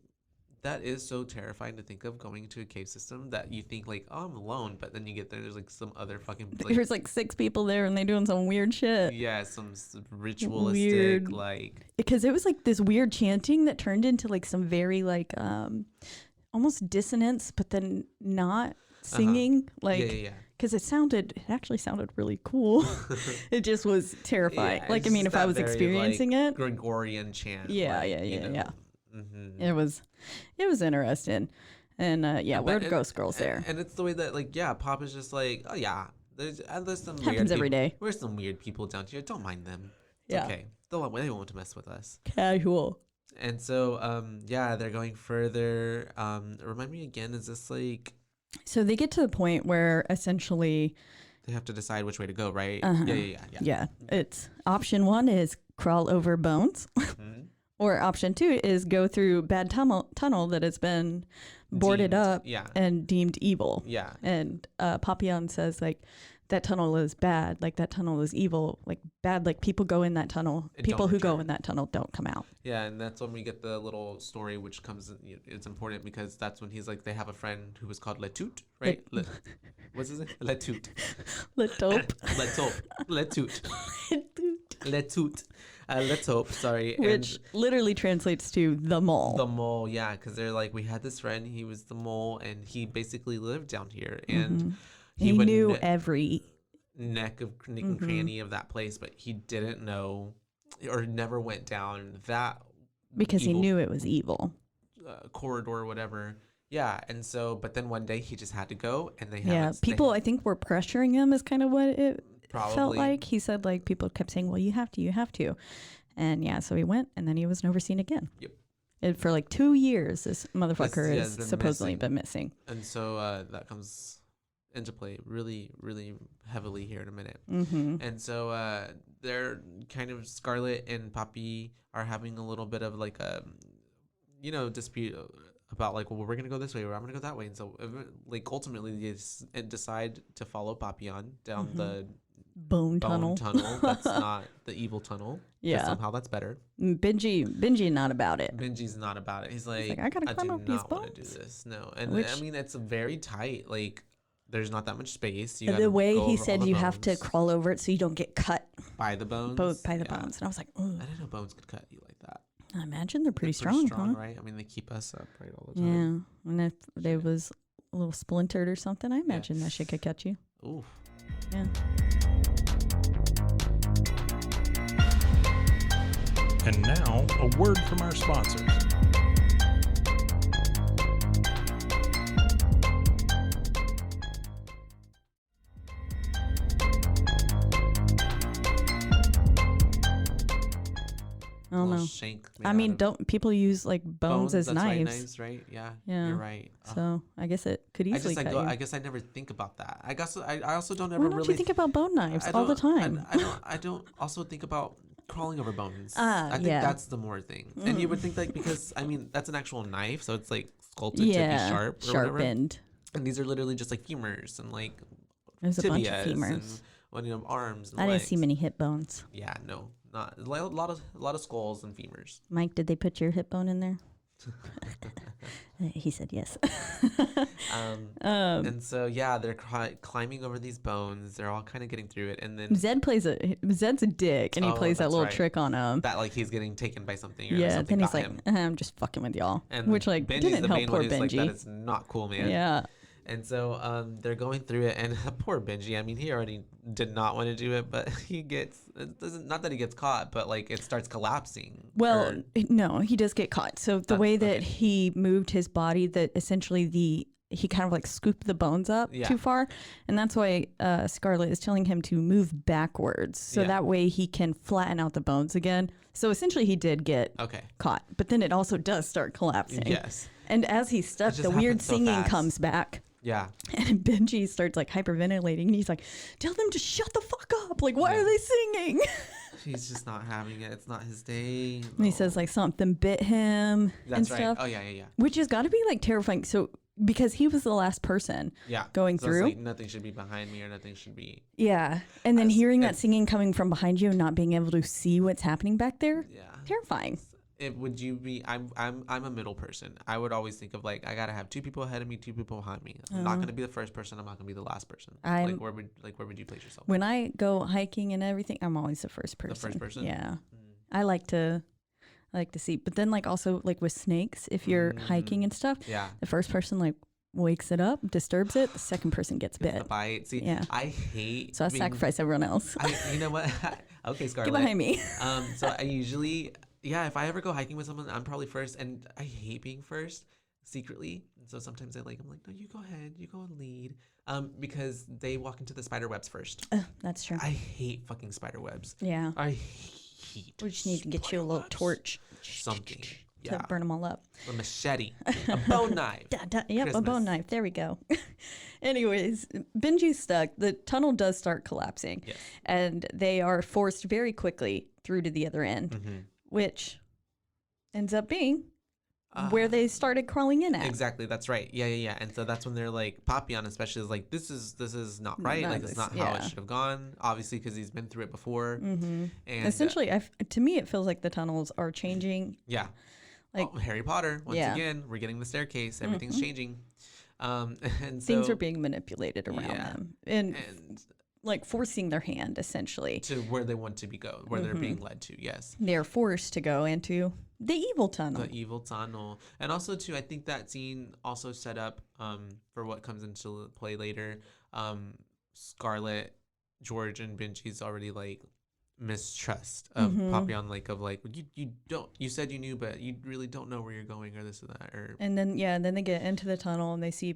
That is so terrifying to think of, going into a cave system that you think like, oh, I'm alone, but then you get there, there's like some other fucking... Like, there's like 6 people there and they doing some weird shit. Yeah, some ritualistic, like... Because it was like this weird chanting that turned into like some very like almost dissonance, but then not singing. Like, yeah. Because it actually sounded really cool. It just was terrifying. Yeah, like, I mean, if I was very, experiencing like, it... Gregorian chant. Yeah. Mm-hmm. It was interesting. And we're ghost girls there. And it's the way that, like, Pop is just like, oh yeah, there's some happens weird every day. We're some weird people down here. Don't mind them. It's okay. They won't mess with us. Casual. And so, they're going further. Remind me again, is this like... So they get to the point where essentially... They have to decide which way to go, right? Uh-huh. Yeah. It's option 1 is crawl over bones. Mm-hmm. Or option 2 is go through bad tunnel that has been boarded up and deemed evil. Yeah. And Papillon says, like, that tunnel is bad. Like, that tunnel is evil. Like, bad. Like, people go in that tunnel. People who go in that tunnel don't come out. Yeah, and that's when we get the little story, which comes... It's important because that's when he's like, they have a friend who was called Letoot, right? What's his name? Letoot. Letoot. Letoot. Let's hope, sorry. Which literally translates to the mole. The mole, yeah, because they're like, we had this friend, he was the mole, and he basically lived down here, and he knew every nook and cranny of that place, but he didn't know or never went down that because he knew it was evil corridor or whatever. Yeah, and so, but then one day he just had to go, and people I think were pressuring him is kind of what it probably felt like. He said, like, people kept saying, well, you have to. And so he went, and then he was never seen again. Yep. And for like 2 years, this motherfucker has supposedly been missing. And so that comes into play really, really heavily here in a minute. Mm-hmm. And so they're kind of, Scarlet and Poppy are having a little bit of like a, dispute about like, well, we're gonna go this way, or I'm gonna go that way, and so like ultimately they decide to follow Papillon down the bone tunnel. That's not the evil tunnel. Yeah, somehow that's better. Benji not about it. Benji's not about it. He's like I gotta climb up these bones. I do not want to do this. No, and I mean it's very tight. Like there's not that much space. The way he said you have to crawl over it so you don't get cut by the bones. By the bones, and I was like, I didn't know bones could cut you like that. I imagine they're pretty strong, huh? Right? I mean, they keep us up right all the time. Yeah, and if they was a little splintered or something, I imagine that shit could cut you. Oof. Yeah. And now, a word from our sponsors. I don't know. Shank I mean, don't people use like bones as that's knives? Right, knives, right? Yeah, yeah, you're right. So I guess it could easily cut you. I guess I never think about that. I guess I also don't ever Why don't really you think about bone knives all the time? I don't also think about crawling over bones. I think that's the more thing. And you would think like, because I mean that's an actual knife, so it's like sculpted to be sharp, sharpened. And these are literally just like femurs and like there's a bunch of femurs and arms. And I legs. didn't see many hip bones. Yeah, no. Not a lot of skulls and femurs. Mike, did they put your hip bone in there? He said yes. And so they're climbing over these bones. They're all kind of getting through it, and then Zed's a dick, and he plays that little trick on him. That like he's getting taken by something. Or yeah, something then he's like, I'm just fucking with y'all, and which like Benji's didn't help poor Benji. Like, that is not cool, man. Yeah. And so they're going through it, and poor Benji. I mean, he already did not want to do it, but he gets not that he gets caught, but like it starts collapsing. Well, no, he does get caught. So the way that he moved his body, that essentially he kind of like scooped the bones up too far, and that's why Scarlet is telling him to move backwards, so that way he can flatten out the bones again. So essentially, he did get caught, but then it also does start collapsing. Yes. And as he's stuck, the weird singing comes back. Yeah. And Benji starts like hyperventilating, and he's like, tell them to shut the fuck up. Like, why are they singing? He's just not having it. It's not his day. No. And he says like something bit him and stuff. Oh, yeah. Which has got to be like terrifying. So, because he was the last person going through. It's like nothing should be behind me or nothing should be. Yeah. And then hearing that singing coming from behind you and not being able to see what's happening back there. Yeah. Terrifying. Would you be? I'm a middle person. I would always think of like I gotta have 2 people ahead of me, 2 people behind me. I'm not gonna be the first person. I'm not gonna be the last person. Like where would you place yourself? When I go hiking and everything, I'm always the first person. The first person. Yeah. I like to see, but then like also like with snakes, if you're hiking and stuff, the first person like wakes it up, disturbs it, the second person gets bit. The bite. See, I hate. So I sacrifice everyone else. You know what? Okay, Scarlet. Get behind me. So I usually. Yeah, if I ever go hiking with someone, I'm probably first, and I hate being first secretly. And so sometimes I'm like, no, you go ahead, you go and lead, because they walk into the spider webs first. That's true. I hate fucking spider webs. Yeah. I hate. We just need to get you a little torch. Something. To burn them all up. A machete, a bone knife. Yep, Christmas. A bone knife. There we go. Anyways, Benji's stuck. The tunnel does start collapsing, and they are forced very quickly through to the other end. Which ends up being where they started crawling in at. Exactly, that's right. Yeah. And so that's when they're like, Papillon especially is like, this is not right. Like, it's not how it should have gone. Obviously, because he's been through it before. And essentially, to me, it feels like the tunnels are changing. Yeah. Like Harry Potter. Once again, we're getting the staircase. Everything's changing. And things are being manipulated around them. And like forcing their hand essentially to where they want to go, where they're being led to. Yes, they're forced to go into the evil tunnel. And also too, I think that scene also set up for what comes into play later. Scarlet, George, and Benji's already like mistrust of Papillon, you said you knew, but you really don't know where you're going or this or that. And then they get into the tunnel and they see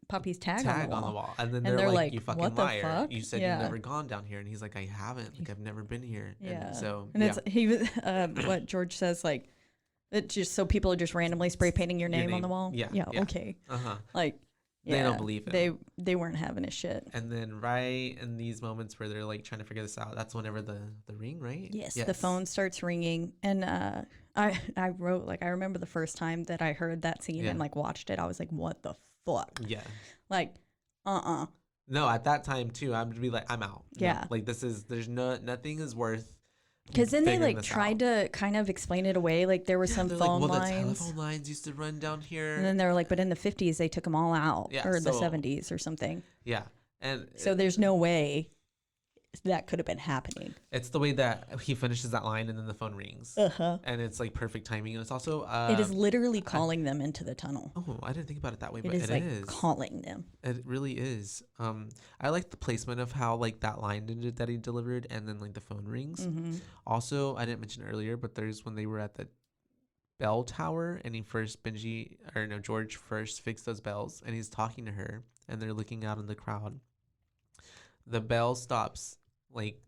Poppy's tag on the wall. And then they're like, you fucking liar. Fuck? You said you've never gone down here. And he's like, I haven't. Like, I've never been here. Yeah. And so, it's what George says, like, it just so people are just randomly spray painting your name on the wall. Yeah. Okay. Uh-huh. Like, They don't believe him. They weren't having a shit. And then right in these moments where they're like trying to figure this out, that's whenever the ring, right? Yes, the phone starts ringing. And I wrote, like, I remember the first time that I heard that scene and like watched it, I was like, what the fuck? Yeah. Like, No, at that time too, I'm to be like, I'm out. Yeah. No, like there's nothing is worth. Because then they like tried to kind of explain it away. Like there were some phone lines. The telephone lines used to run down here. And then they were like, but in the 50s, they took them all out. Yeah, or the 70s or something. Yeah. And so there's no way that could have been happening. It's the way that he finishes that line and then the phone rings. And it's like perfect timing. And it's also... it is literally calling them into the tunnel. Oh, I didn't think about it that way, but it is calling them. It really is. I like the placement of how like that line that he delivered and then like the phone rings. Mm-hmm. Also, I didn't mention earlier, but there's when they were at the bell tower and George first fixed those bells and he's talking to her and they're looking out in the crowd. The bell stops like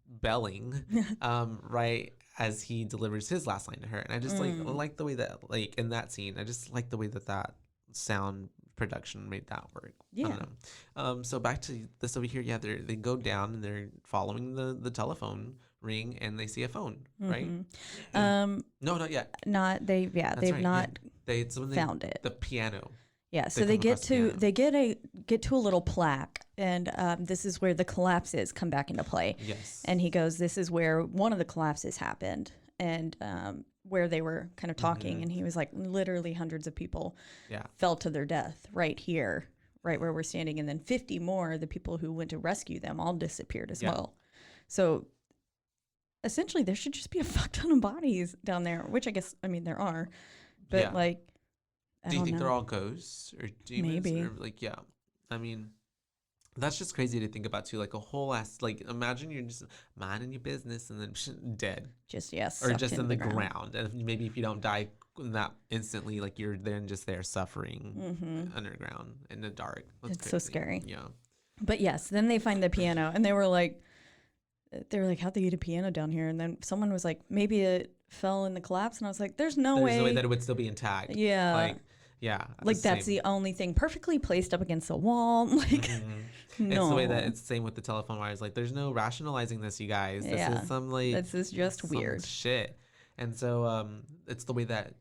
belling right as he delivers his last line to her, and I just like the way that like in that scene I just like the way that sound production made that work. I don't know. So back to this over here. Yeah, they go down and they're following the telephone ring and they see a phone, right? No, not yet. They've right. not found it. The piano. Yeah, so they get to a little plaque, and this is where the collapses come back into play. Yes. And he goes, this is where one of the collapses happened, and where they were kind of talking, and he was like, literally hundreds of people fell to their death right here, right where we're standing, and then 50 more, the people who went to rescue them, all disappeared as well. So essentially, there should just be a fuck ton of bodies down there, which I guess, I mean, there are, but like... Do you think they're all ghosts or demons? Maybe. Or like, yeah. I mean, that's just crazy to think about too. Like a whole ass, like imagine you're just minding your business and then dead. Just, yes. Or just in the ground. And maybe if you don't die that instantly, like you're then just there suffering underground in the dark. That's crazy. So scary. Yeah. But yes, then they find the piano and they were like, how'd they get a piano down here? And then someone was like, maybe it fell in the collapse. And I was like, there's no way that it would still be intact. Yeah. Like, yeah. Like that's the only thing perfectly placed up against the wall. Like, no. It's the way that it's the same with the telephone wires. Like, there's no rationalizing this, you guys. This is some like. This is just weird shit. And so it's the way that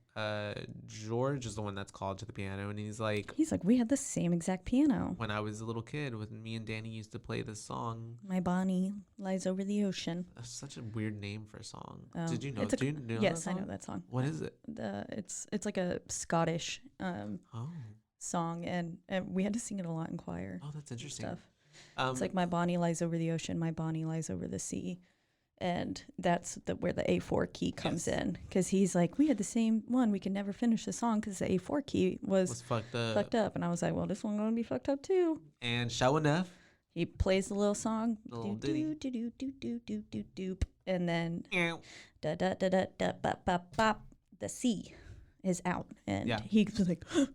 George is the one that's called to the piano, and he's like, we had the same exact piano when I was a little kid. When me and Danny used to play this song, My Bonnie Lies Over the Ocean. That's such a weird name for a song. Oh. Did you know? Do you know yes, that song? I know that song. What is it? It's like a Scottish song, and we had to sing it a lot in choir. Oh, that's interesting. Stuff. It's like My Bonnie Lies Over the Ocean, My Bonnie Lies Over the Sea. And that's where the A4 key comes in, because he's like, we had the same one. We can never finish the song because the A4 key was fucked up. And I was like, well, this one gonna be fucked up too. And sure enough, he plays the little song, the little ditty, and then da da da da da bop bop bop. The C is out, and he's like, and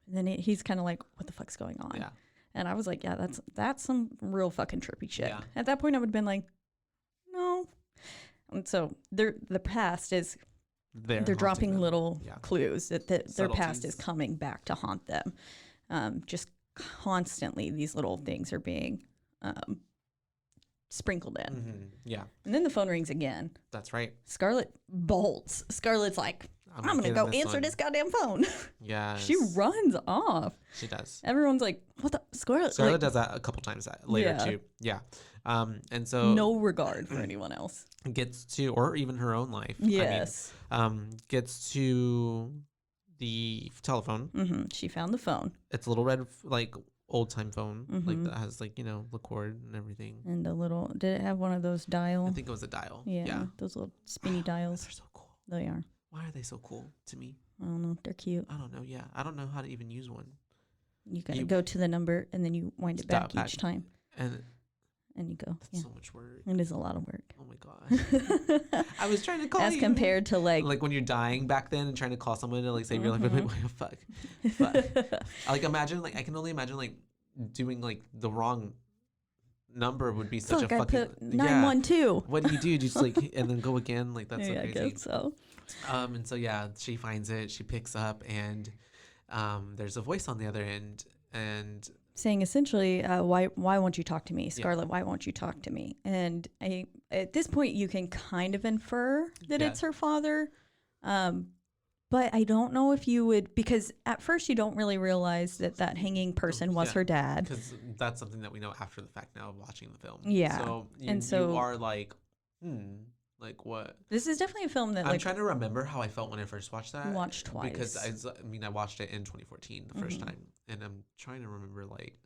then he's kind of like, what the fuck's going on? Yeah. And I was like, yeah, that's some real fucking trippy shit. Yeah. At that point, I would have been like, no. And so the past is they're dropping little clues that their past is coming back to haunt them. Just constantly these little things are being sprinkled in. Yeah. And then the phone rings again. That's right. Scarlett bolts. Scarlett's like, I'm gonna go answer this goddamn phone. Yeah. She runs off. She does. Everyone's like, what the Scarlett does that a couple times later too. Yeah. And so no regard for anyone else. Gets to, or even her own life. Yes. I mean, gets to the telephone. She found the phone. It's a little red, like old time phone, like that has like, the cord and everything. And did it have one of those dial? I think it was a dial. Yeah. Those little spinny dials. They're so cool. They are. Why are they so cool to me? I don't know. They're cute. I don't know. Yeah. I don't know how to even use one. You gotta go to the number and then you wind it back each time. And you go. That's so much work. It is a lot of work. Oh my gosh. I was trying to call as compared to like when you're dying back then and trying to call someone to like save your life. Fuck. Like imagine, like I can only imagine like doing like the wrong number would be such a fucking. I put 912. What do? Just like and then go again? Like that's so crazy. I guess so. And so she finds it. She picks up and there's a voice on the other end. and saying essentially, why won't you talk to me, Scarlet? Why won't you talk to me? And at this point, you can kind of infer that it's her father, but I don't know if you would, because at first you don't really realize that hanging person was her dad. Because that's something that we know after the fact now of watching the film. Yeah, so you are like, like what? This is definitely a film that I'm trying to remember how I felt when I first watched that. Watched twice. Because I watched it in 2014 the first time, and I'm trying to remember like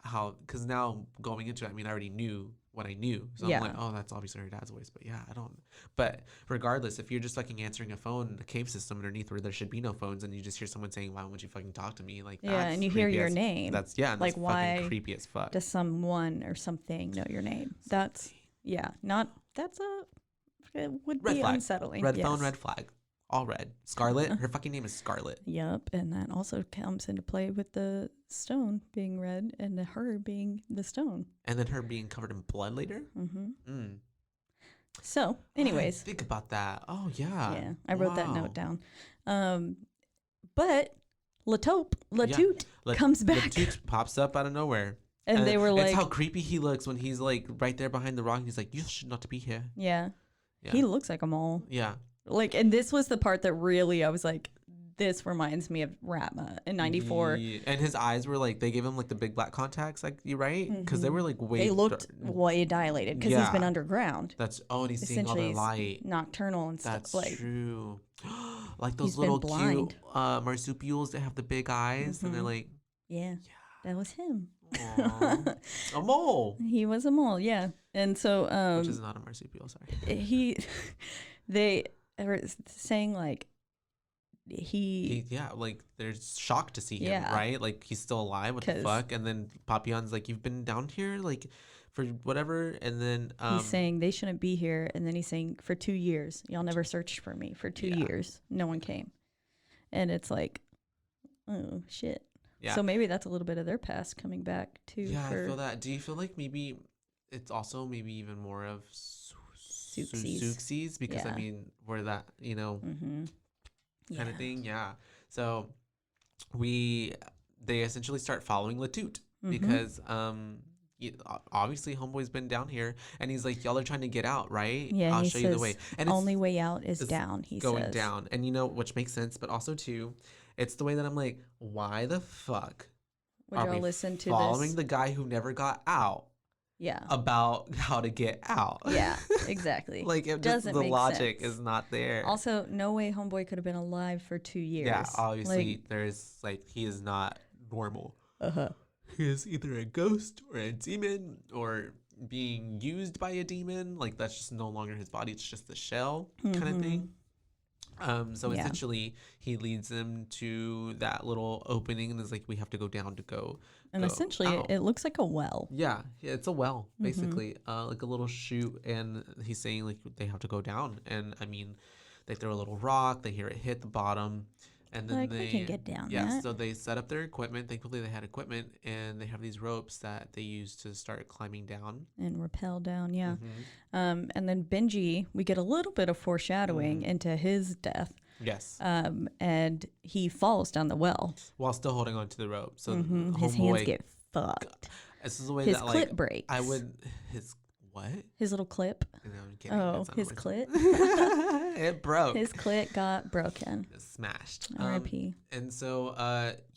how, because now going into it, I mean, I already knew what I knew, so I'm like, oh, that's obviously her dad's voice. But yeah, I don't. But regardless, if you're just fucking answering a phone in a cave system underneath where there should be no phones, and you just hear someone saying, "Why won't you fucking talk to me?" Like, and you hear your name. That's like, that's why fucking creepy as fuck. Does someone or something know your name? That's it would red be flag. Unsettling. Red phone, red flag. All red. Scarlet. Her fucking name is Scarlet. Yep, and that also comes into play with the stone being red and her being the stone. And then her being covered in blood later. So, anyways, think about that. Oh yeah. Yeah, I wrote that note down. But Latoute comes back. Latoute pops up out of nowhere. And they were like, it's how creepy he looks when he's like right there behind the rock. And he's like, "You should not be here." Yeah. He looks like a mole. Yeah. Like, and this was the part that really I was like, this reminds me of Ratma in '94. Yeah. And his eyes were like, they gave him like the big black contacts, like you right? Because they were like way. They looked way dilated because he's been underground. And he's seeing all the light. Nocturnal and stuff. That's true. Like those little cute marsupials that have the big eyes, and they're like, yeah, that was him. A mole. He was a mole, yeah. And so which is not a marsupial, sorry. They were saying like like they're shocked to see him, right? Like he's still alive, what the fuck? And then Papillon's like, "You've been down here like for whatever," and then he's saying they shouldn't be here, and then he's saying for 2 years y'all never searched for me. For 2 years no one came. And it's like, oh shit. Yeah. So maybe that's a little bit of their past coming back too. Yeah, I feel that. Do you feel like maybe it's also maybe even more of Zeuxis? Because I mean, we're that, kind of thing. Yeah. So they essentially start following Latoute because obviously homeboy's been down here, and he's like, "Y'all are trying to get out, right? Yeah, I'll show you the way." And only way out is down. He going says. down, and which makes sense, but also too, it's the way that I'm like, why the fuck are we listen to following the guy who never got out? Yeah. About how to get out. Yeah, exactly. Like it doesn't the logic sense. Is not there. Also, no way homeboy could have been alive for 2 years. Yeah, obviously there's he is not normal. He is either a ghost or a demon or being used by a demon. Like that's just no longer his body. It's just the shell kind of thing. So essentially he leads them to that little opening and is like, we have to go down to go. And essentially it looks like a well. Yeah, it's a well, basically. Like a little chute, and he's saying like they have to go down. And I mean, they throw a little rock, they hear it hit the bottom, and then they can get down. Yeah, so they set up their equipment. Thankfully they had equipment, and they have these ropes that they use to start climbing down. And rappel down, yeah. And then Benji, we get a little bit of foreshadowing into his death. Yes. And he falls down the well. While still holding on to the rope. So his hands get fucked. This is the way his that clip breaks. His what? His little clip. No, I'm kidding. Oh, his clit. It broke. His clit got broken. Smashed. R.I.P. And so,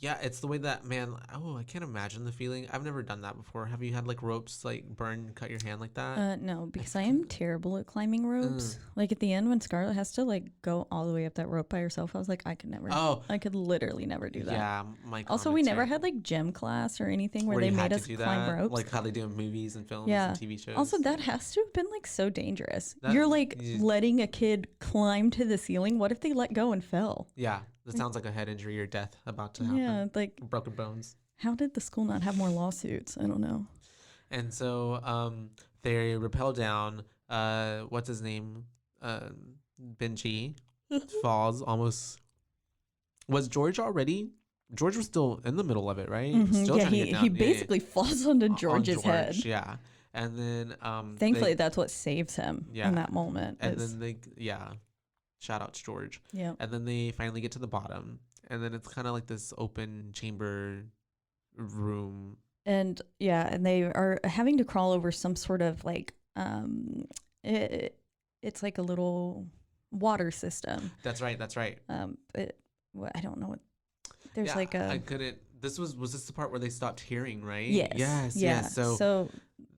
it's the way that, man, I can't imagine the feeling. I've never done that before. Have you had like ropes like burn, cut your hand like that? No, because I am terrible at climbing ropes. Like at the end when Scarlett has to like go all the way up that rope by herself, I was like, I could never. I could literally never do that. Yeah, also, we never had like gym class or anything where they made us climb ropes. Like how they do in movies and films and TV shows. Also, that has to have been like so dangerous. You're like letting a kid climb to the ceiling. What if they let go and fell? Yeah, that sounds like a head injury or death about to happen. Yeah, like broken bones. How did the school not have more lawsuits? I don't know. And so they rappel down. What's his name? Benji falls almost. Was George already? George was still in the middle of it, right? Still trying to get down. He basically falls onto George's head. Yeah. And then thankfully that's what saves him in that moment. And then shout out to George. Yeah. And then they finally get to the bottom, and then it's kind of like this open chamber room. And and they are having to crawl over some sort of like it's like a little water system. That's right. I don't know what. There's like I couldn't. Was this the part where they stopped hearing, right? Yes. Yes. So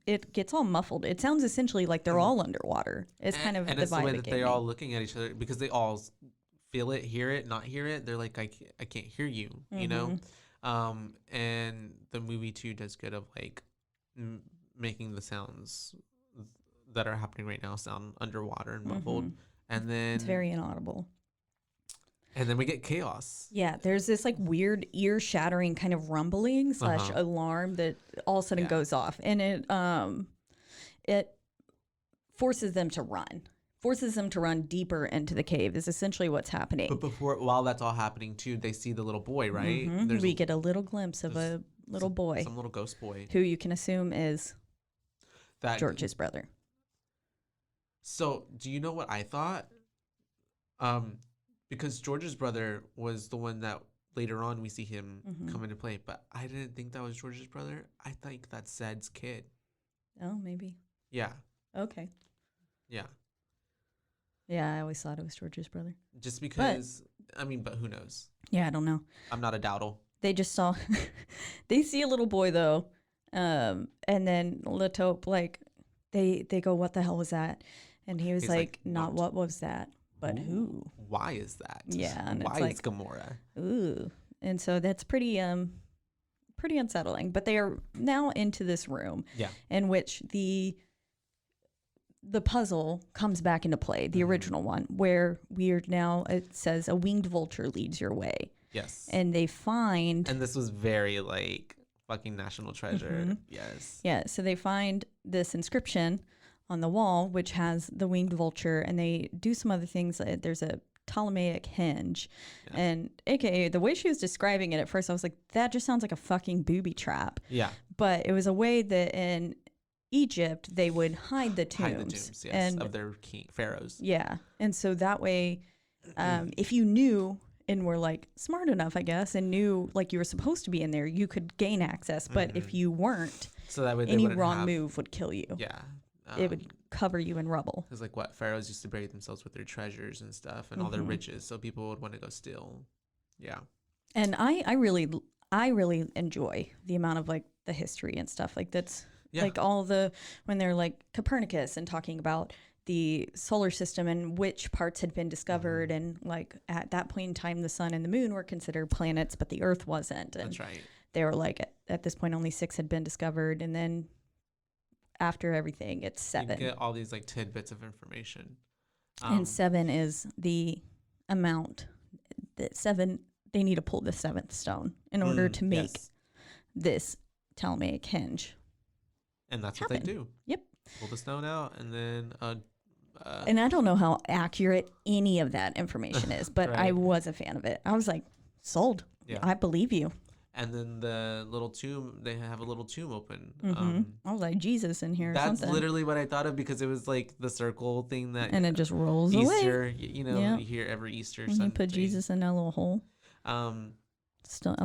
it gets all muffled. It sounds essentially like they're all underwater. It's kind of and the it's the vibe way it that gave they're me. all looking at each other because they all feel it, hear it, not hear it. They're like, I can't hear you, you know. And the movie too does good of like making the sounds that are happening right now sound underwater and muffled, and then It's very inaudible. And then we get chaos. Yeah, there's this like weird ear-shattering kind of rumbling / alarm that all of a sudden goes off, and it forces them to run deeper into the cave is essentially what's happening. But while that's all happening too, they see the little boy, right? We get a little glimpse of a little boy, some little ghost boy, who you can assume is George's brother. So do you know what I thought? Because George's brother was the one that later on we see him come into play, but I didn't think that was George's brother. I think that's Zed's kid. Oh, maybe. Yeah. Okay. Yeah. Yeah, I always thought it was George's brother. Just because, but who knows? Yeah, I don't know. I'm not a Dowdle. They just saw, they see a little boy though, and then Lataupe, like, they go, what the hell was that? And he's like, not what was that, but who? Why is that? Yeah, and why it's like, is Gamora? Ooh, and so that's pretty unsettling. But they are now into this room, in which the puzzle comes back into play, the original one, where we are now, it says a winged vulture leads your way. Yes. And they find... And this was very, like, fucking National Treasure. Yes. Yeah, so they find this inscription on the wall, which has the winged vulture, and they do some other things. There's a Ptolemaic hinge, and AKA, the way she was describing it at first, I was like, that just sounds like a fucking booby trap. Yeah. But it was a way that in Egypt, they would hide the tombs. Of their pharaohs. Yeah. And so that way, if you knew and were like smart enough, I guess, and knew like you were supposed to be in there, you could gain access. But if you weren't, so that way any wrong move would kill you. Yeah. It would cover you in rubble. Because like what pharaohs used to bury themselves with their treasures and stuff and all their riches, so people would want to go steal. Yeah. And I really enjoy the amount of like the history and stuff like that's like all when they're like Copernicus and talking about the solar system and which parts had been discovered, and like at that point in time the sun and the moon were considered planets but the earth wasn't, and that's right. They were like at this point only 6 had been discovered, and then after everything it's 7. You get all these like tidbits of information, and 7 is the amount that 7 they need to pull the 7th stone in order to make this Ptolemaic hinge. And that's what they do. Yep. Pull the stone out, and then and I don't know how accurate any of that information is, but right. I was a fan of it. I was like, sold. Yeah. I believe you. And then the little tomb, they have a little tomb open. I was like, Jesus in here. That's something. literally what I thought of, because it was like the circle thing that. And it just rolls Easter, away. You know, you hear every Easter. And you put Jesus in that little hole. I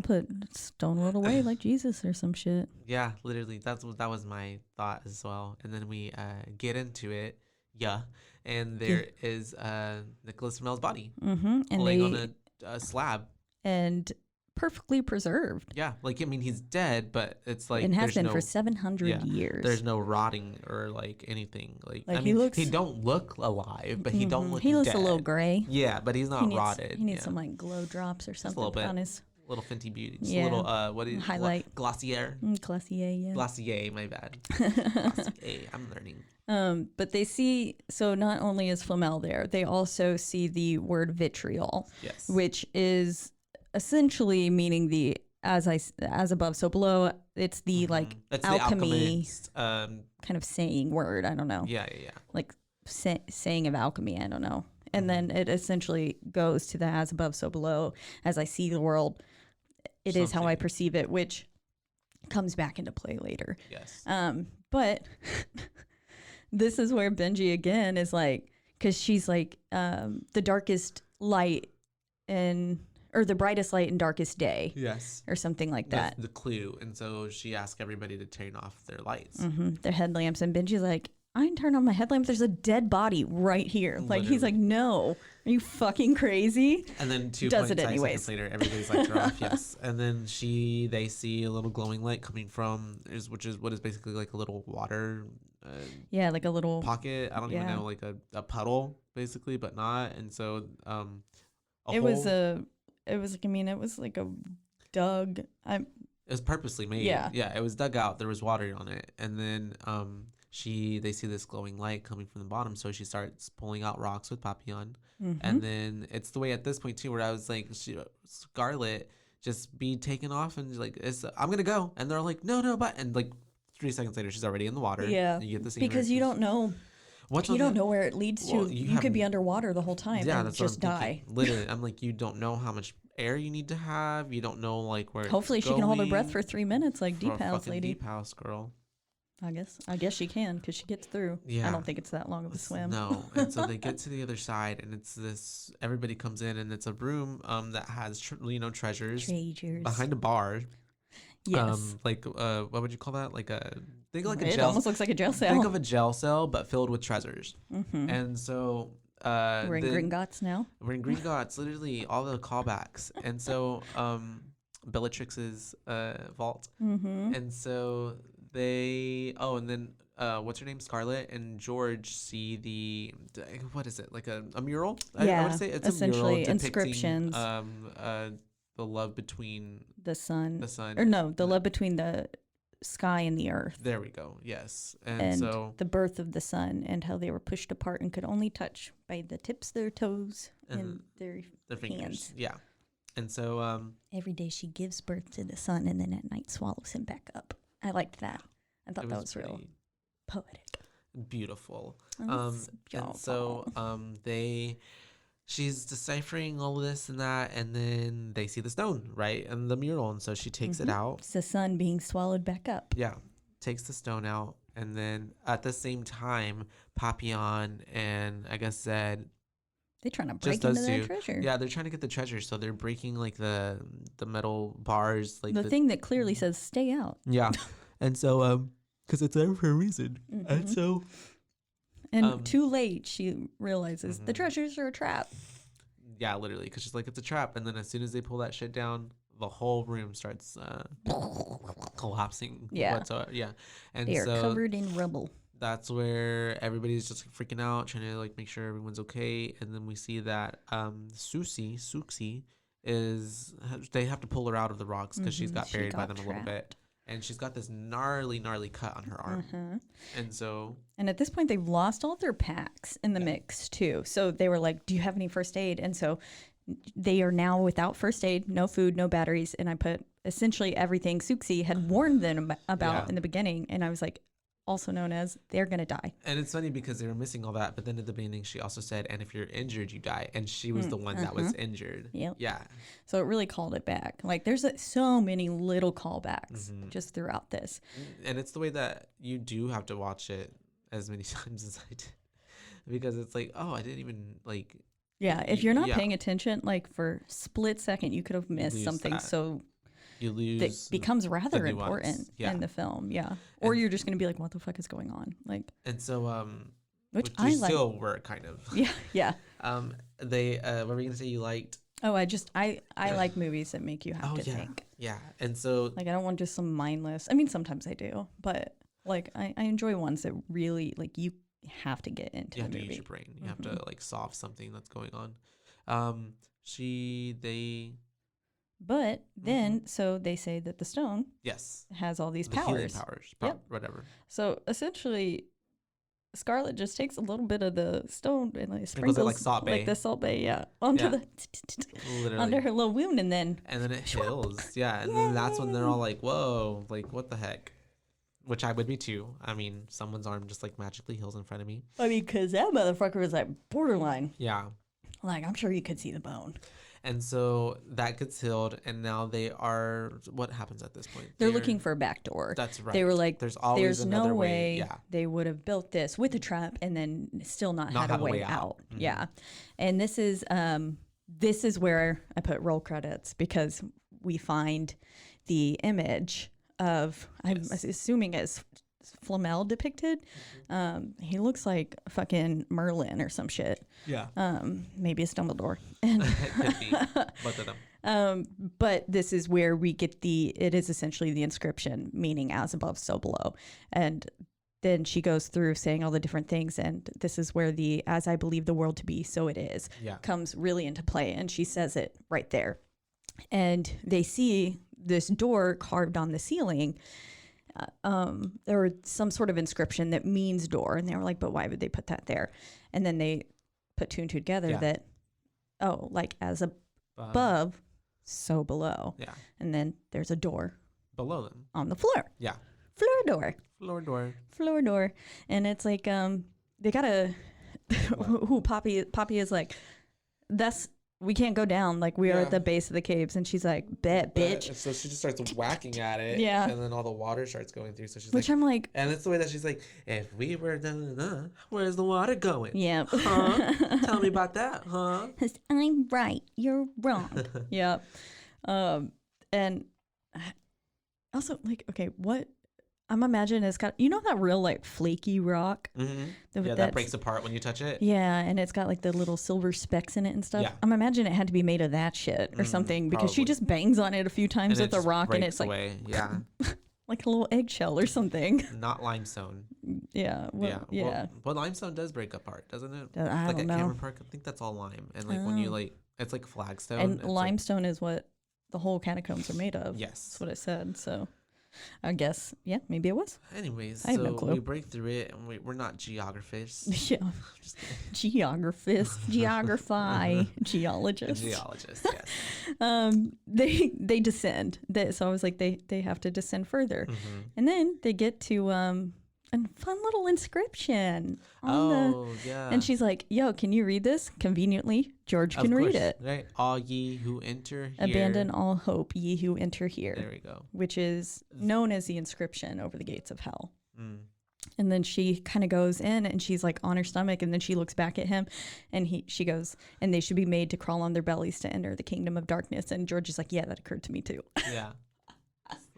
put stone rolled away like Jesus or some shit. Yeah, literally. That was my thought as well. And then we get into it. Yeah. And there is Nicholas Flamel's body and laying on a slab. And perfectly preserved. Yeah. Like, I mean, he's dead, but it's like. And has been for 700 years. There's no rotting or like anything. Like I mean, he don't look alive, but he don't look He looks dead. a little gray. Yeah, but he's not rotted. He needs some like glow drops or something on his. Little Fenty Beauty. Just a little, what is highlight? Glossier. Glossier, yeah. Glossier, my bad. Glossier, I'm learning. But they see, so not only is Flamel there, they also see the word vitriol. Yes. Which is essentially meaning the as above, so below. It's the like it's alchemy the alchemist, kind of saying word. I don't know. Yeah. Like saying of alchemy. I don't know. And then it essentially goes to the as above, so below. As I see the world, it is how I perceive it, which comes back into play later. Yes. But this is where Benji again is like, because she's like the darkest light or the brightest light and darkest day. Yes. Or something like that. That's the clue. And so she asked everybody to turn off their lights. Their headlamps. And Benji's like, I didn't turn on my headlamp. There's a dead body right here. Like, he's like, no. Are you fucking crazy? And then 2.5 seconds later, everybody's lights are off. Yes. And then they see a little glowing light coming from, which is what is basically like a little water. Like a little pocket. I don't even know, like a puddle basically, but not. And so, it was like a dug. It was purposely made. Yeah. It was dug out. There was water on it, and then they see this glowing light coming from the bottom, so she starts pulling out rocks with Papillon. And then it's the way at this point too where I was like, Scarlet just be taken off and like, I'm gonna go, and they're like, no, but, and like 3 seconds later she's already in the water. You get the scene because you don't know. You don't know where it leads to. You could be underwater the whole time and just die. Literally, I'm like, you don't know how much air you need to have. You don't know like where. Hopefully, she can hold her breath for 3 minutes, like Deep House lady. Deep House girl. I guess she can because she gets through. Yeah. I don't think it's that long of a swim. No, and so they get to the other side, and it's this. Everybody comes in, and it's a room that has treasures behind a bar. Yes. What would you call that? Like a jail. It almost looks like a jail cell. Think of a jail cell, but filled with treasures. And so we're in Gringotts now. We're in Gringotts, literally all the callbacks. And so Bellatrix's vault. And so and then what's her name? Scarlet and George see what is it? Like a mural? I would say it's essentially a mural inscriptions. The love between the sun. The love between the sky and the earth. There we go. Yes. And so the birth of the sun and how they were pushed apart and could only touch by the tips of their toes and their fingers. Hands. Yeah. And so every day she gives birth to the sun and then at night swallows him back up. I liked that. I thought that was real poetic. Beautiful. Beautiful. And so she's deciphering all of this and that, and then they see the stone, right? And the mural, and so she takes it out. It's the sun being swallowed back up. Yeah. Takes the stone out, and then at the same time, Papillon and I guess Zed, they're trying to break into that treasure. Yeah, they're trying to get the treasure, so they're breaking like the metal bars, like the thing that clearly says "stay out." Yeah, and so because it's there for a reason, and so. And too late, she realizes the treasures are a trap. Yeah, literally, because she's like, it's a trap. And then as soon as they pull that shit down, the whole room starts collapsing. Yeah. Whatsoever. Yeah. And they are covered in rubble. That's where everybody's just freaking out, trying to like make sure everyone's okay. And then we see that Suxi they have to pull her out of the rocks because she's got buried by them a little bit. And she's got this gnarly cut on her arm. And at this point, they've lost all their packs in the mix, too. So they were like, do you have any first aid? And so they are now without first aid, no food, no batteries. And I put essentially everything Suxi had warned them about in the beginning. And I was like, also known as they're going to die. And it's funny because they were missing all that. But then at the beginning, she also said, and if you're injured, you die. And she was the one that was injured. Yep. Yeah. So it really called it back. Like there's so many little callbacks just throughout this. And it's the way that you do have to watch it as many times as I did. Because it's like, oh, I didn't even like. Yeah. If you're not paying attention, like for a split second, you could have missed something. That. So you lose that becomes rather important in the film. Yeah. Or you're just going to be like, what the fuck is going on? Like, and so, which I like. Still were kind of. Yeah. Yeah. What were you going to say you liked? Oh, I like movies that make you have to think. Yeah. And so. Like, I don't want just some mindless. I mean, sometimes I do, but like, I enjoy ones that really, like, you have to get into the movie. You have to use your brain. You have to, like, solve something that's going on. But then, so they say that the stone has all these powers. Healing powers, whatever. So essentially, Scarlet just takes a little bit of the stone and like sprinkles it like Salt Bae. Like the Salt Bae, onto the under her little wound, and then it heals. Yeah, and then that's when they're all like, "Whoa, like what the heck?" Which I would be too. I mean, someone's arm just like magically heals in front of me. I mean, because that motherfucker was like borderline. Yeah. Like, I'm sure you could see the bone. And so that gets healed, and now they are. What happens at this point? They're looking for a back door. That's right. They were like, there's no way they would have built this with a trap and then still not had a way out. Mm-hmm. Yeah. And this is this is where I put roll credits, because we find the image of, I'm assuming it's Flamel depicted. He looks like fucking Merlin or some shit. Yeah. Maybe it's Dumbledore. And It could be both of them. but this is where we get it is essentially the inscription, meaning as above, so below. And then she goes through saying all the different things. And this is where the, as I believe the world to be, so it is, comes really into play. And she says it right there. And they see this door carved on the ceiling. There was some sort of inscription that means door. And they were like, but why would they put that there? And then they put two and two together that, oh, like as above, so below. Yeah. And then there's a door Below them. on the floor. Yeah. Floor door. Floor door. Floor door. And it's like, they gotta, who Poppy is like, we can't go down. Like, we are at the base of the caves. And she's like, bet, bitch. So she just starts whacking at it. Yeah. And then all the water starts going through. So she's Which I'm like, and it's the way that she's like, if we were done, where's the water going? yeah. Huh? Tell me about that, huh? 'Cause I'm right, you're wrong. Yep. And also, like, okay, what I'm imagining it's got, you know, that real like flaky rock. Mm-hmm. That breaks apart when you touch it. Yeah, and it's got like the little silver specks in it and stuff. Yeah. I'm imagining it had to be made of that shit or something, because she probably. just bangs on it a few times with the rock, and it's away. like like a little eggshell or something. Not limestone. Yeah. Well, yeah. Well, limestone does break apart, doesn't it? I like don't at know. Cameron Park, I think that's all lime, and like when you like, it's like flagstone. And it's like- limestone is what the whole catacombs are made of. Yes. That's what it said. So I guess, yeah, maybe it was. Anyways, I have no so clue. we break through it, and we're not geographers. Yeah. Geographers, geography, geologists. Geologists, yes. They descend. So I was like, they have to descend further. Mm-hmm. And then they get to a fun little inscription on yeah. and she's like, yo, can you read this? Conveniently, George Of can read course, it. Right. All ye who enter here. Abandon all hope, ye who enter here. There we go. Which is known as the inscription over the gates of hell. Mm. And then she kind of goes in and she's like on her stomach, and then she looks back at him and she goes, and they should be made to crawl on their bellies to enter the kingdom of darkness. And George is like, yeah, that occurred to me too. Yeah.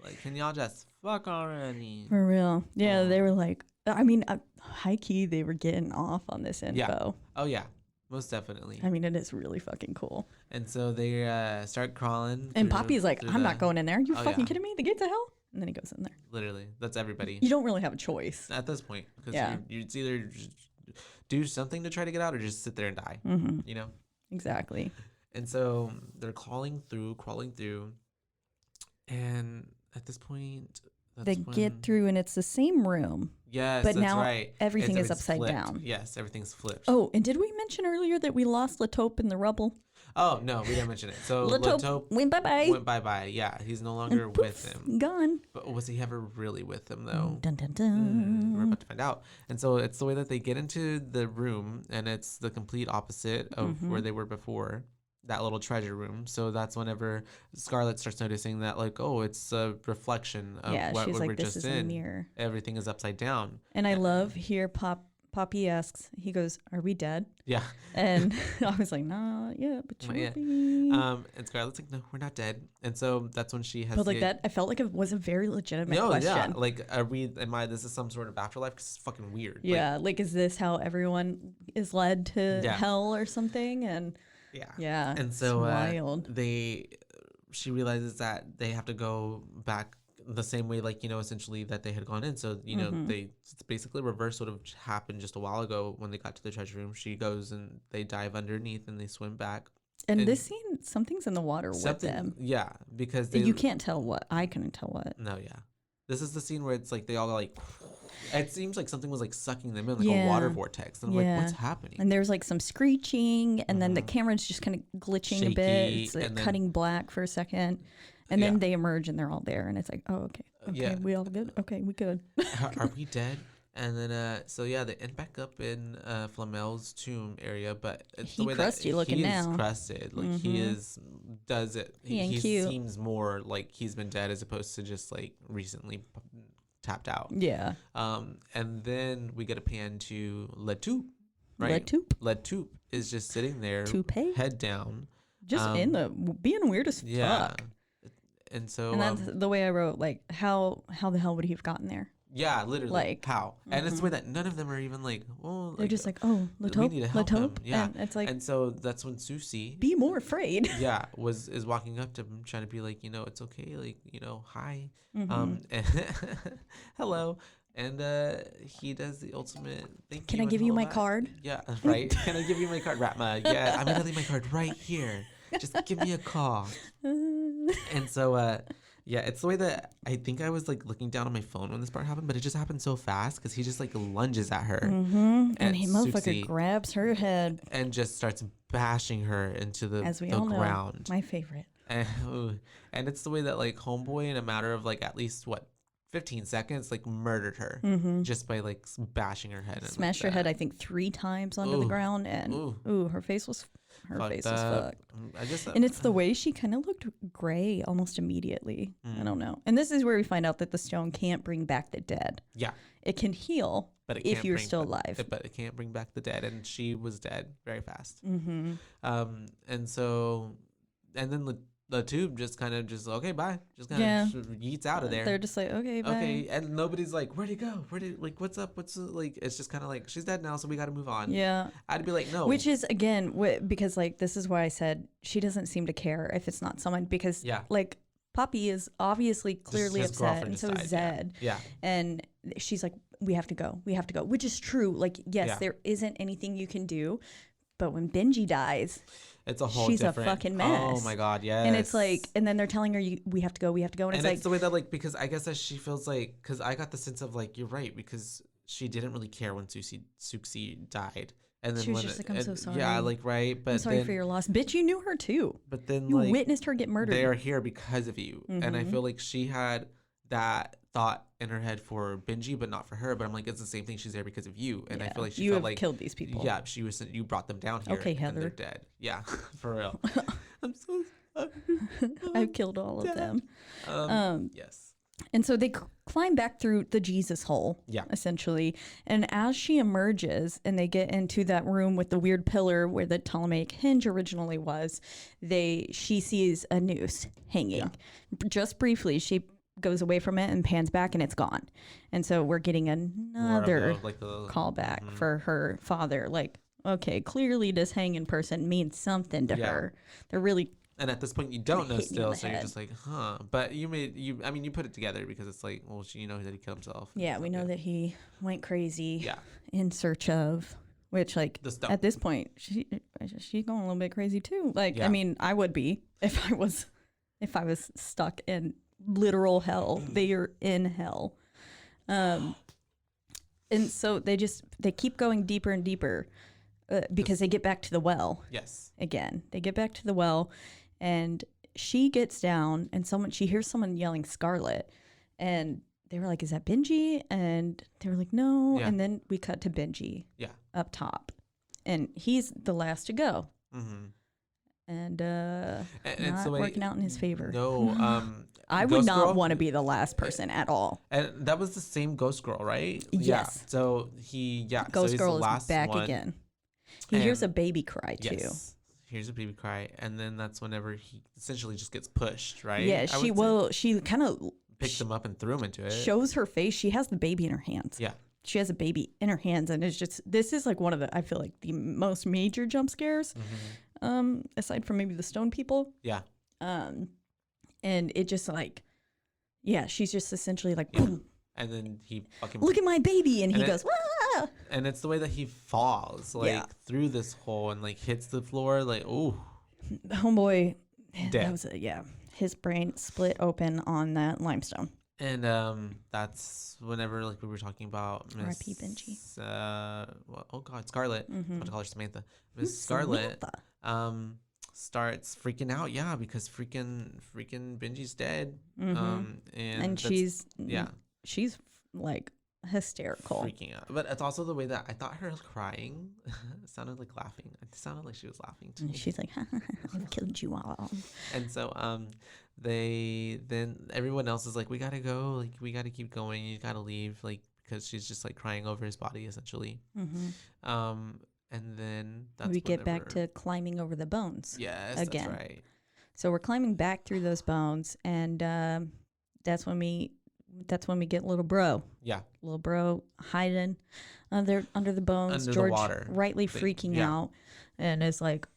Like, can y'all just fuck already? For real. Yeah, they were like, I mean, high key, they were getting off on this info. Yeah. Oh, yeah. Most definitely. I mean, it is really fucking cool. And so they start crawling. And Poppy's like, I'm not going in there. You Oh, fucking yeah. kidding me? The gates of hell? And then he goes in there. Literally. That's everybody. You don't really have a choice. At this point. Because Yeah. it's either just do something to try to get out or just sit there and die. Mm-hmm. You know? Exactly. And so they're crawling through. And at this point, They get through, and it's the same room. Yes, but that's now right. everything is Everything's upside flipped. down. Yes, everything's flipped. Oh, and did we mention earlier that we lost Latope in the rubble? Oh, no, we didn't mention it. So Latope went bye-bye. went bye-bye. Yeah, he's no longer with him. Gone. But was he ever really with him, though? Dun, dun, dun. We're about to find out. And so it's the way that they get into the room, and it's the complete opposite of where they were before, that little treasure room. So that's whenever Scarlett starts noticing that, like, oh, it's a reflection of what she's we like, were this just is in. a mirror. Everything is upside down. And I love here Poppy asks, he goes, are we dead? Yeah. And I was like, nah, yeah, but Not you'll yet. be. And Scarlett's like, no, we're not dead. And so that's when she has But like the- that, I felt like it was a very legitimate No, question. yeah. Like, this is some sort of afterlife? Because it's fucking weird. Yeah, like, is this how everyone is led to Yeah. hell or something? And yeah, And so it's wild. she realizes that they have to go back the same way, like, you know, essentially that they had gone in. So, you know, it's basically reverse what happened just a while ago when they got to the treasure room. She goes and they dive underneath and they swim back. And this scene, something's in the water with them. Yeah, because You can't tell what. I couldn't tell what. No, yeah. This is the scene where it's like they all like. It seems like something was like sucking them in, like Yeah. a water vortex. And I'm like, what's happening? And there's like some screeching, and then the camera's just kind of glitching a bit. Shaky, It's like and then- cutting black for a second. And then they emerge and they're all there. And it's like, oh, okay. Okay, Yeah. we all good? Okay, we good. Are we dead? And then, so yeah, they end back up in Flamel's tomb area, but it's the He way crusty that looking he now. is crusted. Like he does it. He ain't He cute. seems more like he's been dead as opposed to just like recently tapped out. Yeah. And then we get a pan to Latup, right? Latup. Latup is just sitting there, Toupee? head down, just being weird as fuck. And so, and that's the way I wrote, like, how the hell would he have gotten there? Yeah, literally. Like, how? And it's the way that none of them are even like, well, they're just like, oh, we need to help him. Yeah. And it's like, and so that's when Susie, be more afraid. Yeah, is walking up to him, trying to be like, it's okay, like, hi, and hello. And he does the ultimate thank you. Can I give you my card? Yeah, right. Can I give you my card, Ratma? Yeah, I'm gonna leave my card right here. Just give me a call. And so, yeah, it's the way that I think I was like looking down on my phone when this part happened, but it just happened so fast because he just like lunges at her. And he motherfucker grabs her head and just starts bashing her into the ground. My favorite. And it's the way that like homeboy in a matter of like at least 15 seconds like murdered her just by like bashing her head. Smashed her head, I think 3 times onto the ground, and her face was fucked. And it's the way she kind of looked gray almost immediately. I don't know. And this is where we find out that the stone can't bring back the dead. Yeah. It can heal, but if you're still alive. But it can't bring back the dead, and she was dead very fast. And so, and then the tube just kind of okay, bye. Just kind of yeets out of there. They're just like, okay, bye. Okay, and nobody's like, where'd he go? Like, what's up? Like, it's just kind of like, she's dead now, so we got to move on. Yeah. I'd be like, no. Which is, again, because, like, this is why I said she doesn't seem to care if it's not someone, because, like, Poppy is obviously clearly upset, and so is Zed. Yeah. And she's like, we have to go, which is true. Like, yes, there isn't anything you can do, but when Benji dies... It's a whole she's different... a fucking mess. Oh my God, yes. And it's like, and then they're telling her, we have to go. And it's like... the way that, like, because I guess that she feels like, because I got the sense of, like, you're right, because she didn't really care when Susie died. And then she was just like, I'm so sorry. Yeah, like, right. But I'm sorry for your loss. Bitch, you knew her too. But then, you like... witnessed her get murdered. They are here because of you. And I feel like she had that thought in her head for Benji, but not for her. But I'm like, it's the same thing. She's there because of you. And I feel like she felt like... killed these people. Yeah, you brought them down here. Okay, Heather. And they're dead. Yeah, for real. I'm so sorry. I've killed all of them. Yes. And so they climb back through the Jesus hole, essentially. And as she emerges and they get into that room with the weird pillar where the Ptolemaic hinge originally was, she sees a noose hanging. Yeah. Just briefly, she goes away from it and pans back and it's gone. And so we're getting another callback for her father. Like, okay, clearly this hanging person means something to her. They're really... And at this point, you don't know still, so you're just like, huh. But you put it together because it's like, well, you know that he killed himself. Yeah, we know that he went crazy in search of, which, like, at this point, she's going a little bit crazy too. Like, I mean, I would be if I was stuck in literal hell. They are in hell. And so they keep going deeper and deeper because they get back to the well. Yes. Again, they get back to the well. And she gets down and she hears someone yelling Scarlet, and they were like, is that Benji? And they were like, no. Yeah. And then we cut to Benji up top, and he's the last to go. And it's not working out in his favor. No, I would not want to be the last person at all. And that was the same Ghost Girl, right? Yes. Yeah. So Ghost Girl the last is back one. again. He hears a baby cry too. Yes. Here's a baby cry, and then that's whenever he essentially just gets pushed, right? Yeah, she kind of picked him up and threw him into it. Shows her face. She has the baby in her hands. Yeah. She has a baby in her hands, and this is like one of I feel like the most major jump scares, aside from maybe the stone people. Yeah. And it just like, she's just essentially like, boom. And then he fucking... Look at my baby, and he goes, ah! And it's the way that he falls, like, through this hole and, like, hits the floor, like, ooh. Homeboy, dead. That was his brain split open on that limestone. And that's whenever, like, we were talking about R.I.P. Benji. Scarlet. I'm about to call her Samantha. Miss Scarlet starts freaking out, because freaking Benji's dead. And she's like hysterical, freaking out. But it's also the way that I thought her crying sounded like laughing. It sounded like she was laughing too. And she's like, I've killed you all. And so then everyone else is like, we gotta go, like, we gotta keep going, you gotta leave, like, because she's just like crying over his body essentially. And then we get back to climbing over the bones. Yes, again. That's right. So we're climbing back through those bones, and that's when we get little bro. Yeah. Little bro hiding under the bones. Under George the water. rightly freaking out, and is like,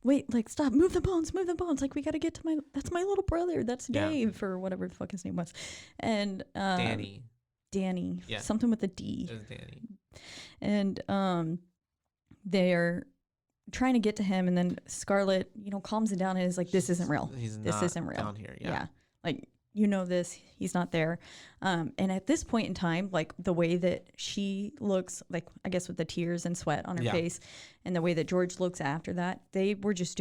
wait, like, stop, move the bones. Like, we got to get to that's my little brother. That's Dave, or whatever the fuck his name was. And Danny. Yeah. Something with a D. It was Danny. And they're trying to get to him, and then Scarlett, calms it down and is like, this isn't real. This isn't real. Down here, yeah. Like, this, he's not there. And at this point in time, like, the way that she looks, like, I guess with the tears and sweat on her face, and the way that George looks after that, they were just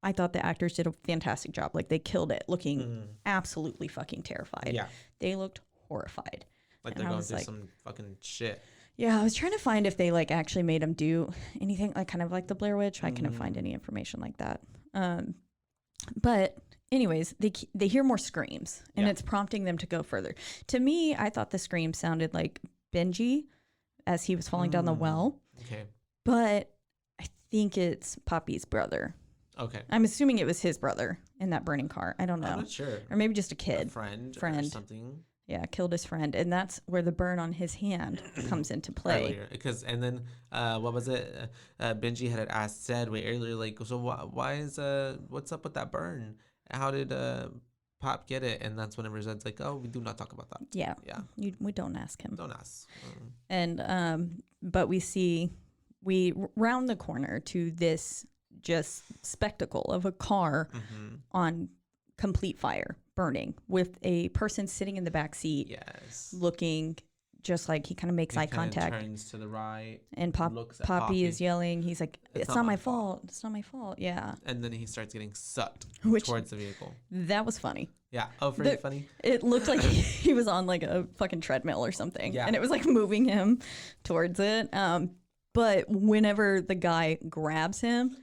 I thought the actors did a fantastic job. Like, they killed it, looking absolutely fucking terrified. Yeah. They looked horrified. Like, they're going through some fucking shit. Yeah, I was trying to find if they, like, actually made him do anything, like, kind of like the Blair Witch. I couldn't find any information like that. But anyways, they hear more screams, and it's prompting them to go further. To me, I thought the scream sounded like Benji as he was falling down the well. Okay. But I think it's Poppy's brother. Okay. I'm assuming it was his brother in that burning car. I don't know. I'm not sure. Or maybe just a kid. A friend or something. Yeah, killed his friend, and that's where the burn on his hand comes into play. Because what was it? Benji had asked way earlier, like, so why is what's up with that burn? How did Pop get it? And that's whenever Zed's like, oh, we do not talk about that. Yeah. We don't ask him. Don't ask. And but we round the corner to this just spectacle of a car on complete fire, burning, with a person sitting in the back seat, looking just like he kind of makes eye contact. Turns to the right, and Poppy is yelling. He's like, "It's not my fault. It's not my fault." Yeah. And then he starts getting sucked towards the vehicle. That was funny. Yeah. Oh, pretty funny. It looked like he was on like a fucking treadmill or something, and it was like moving him towards it. But whenever the guy grabs him,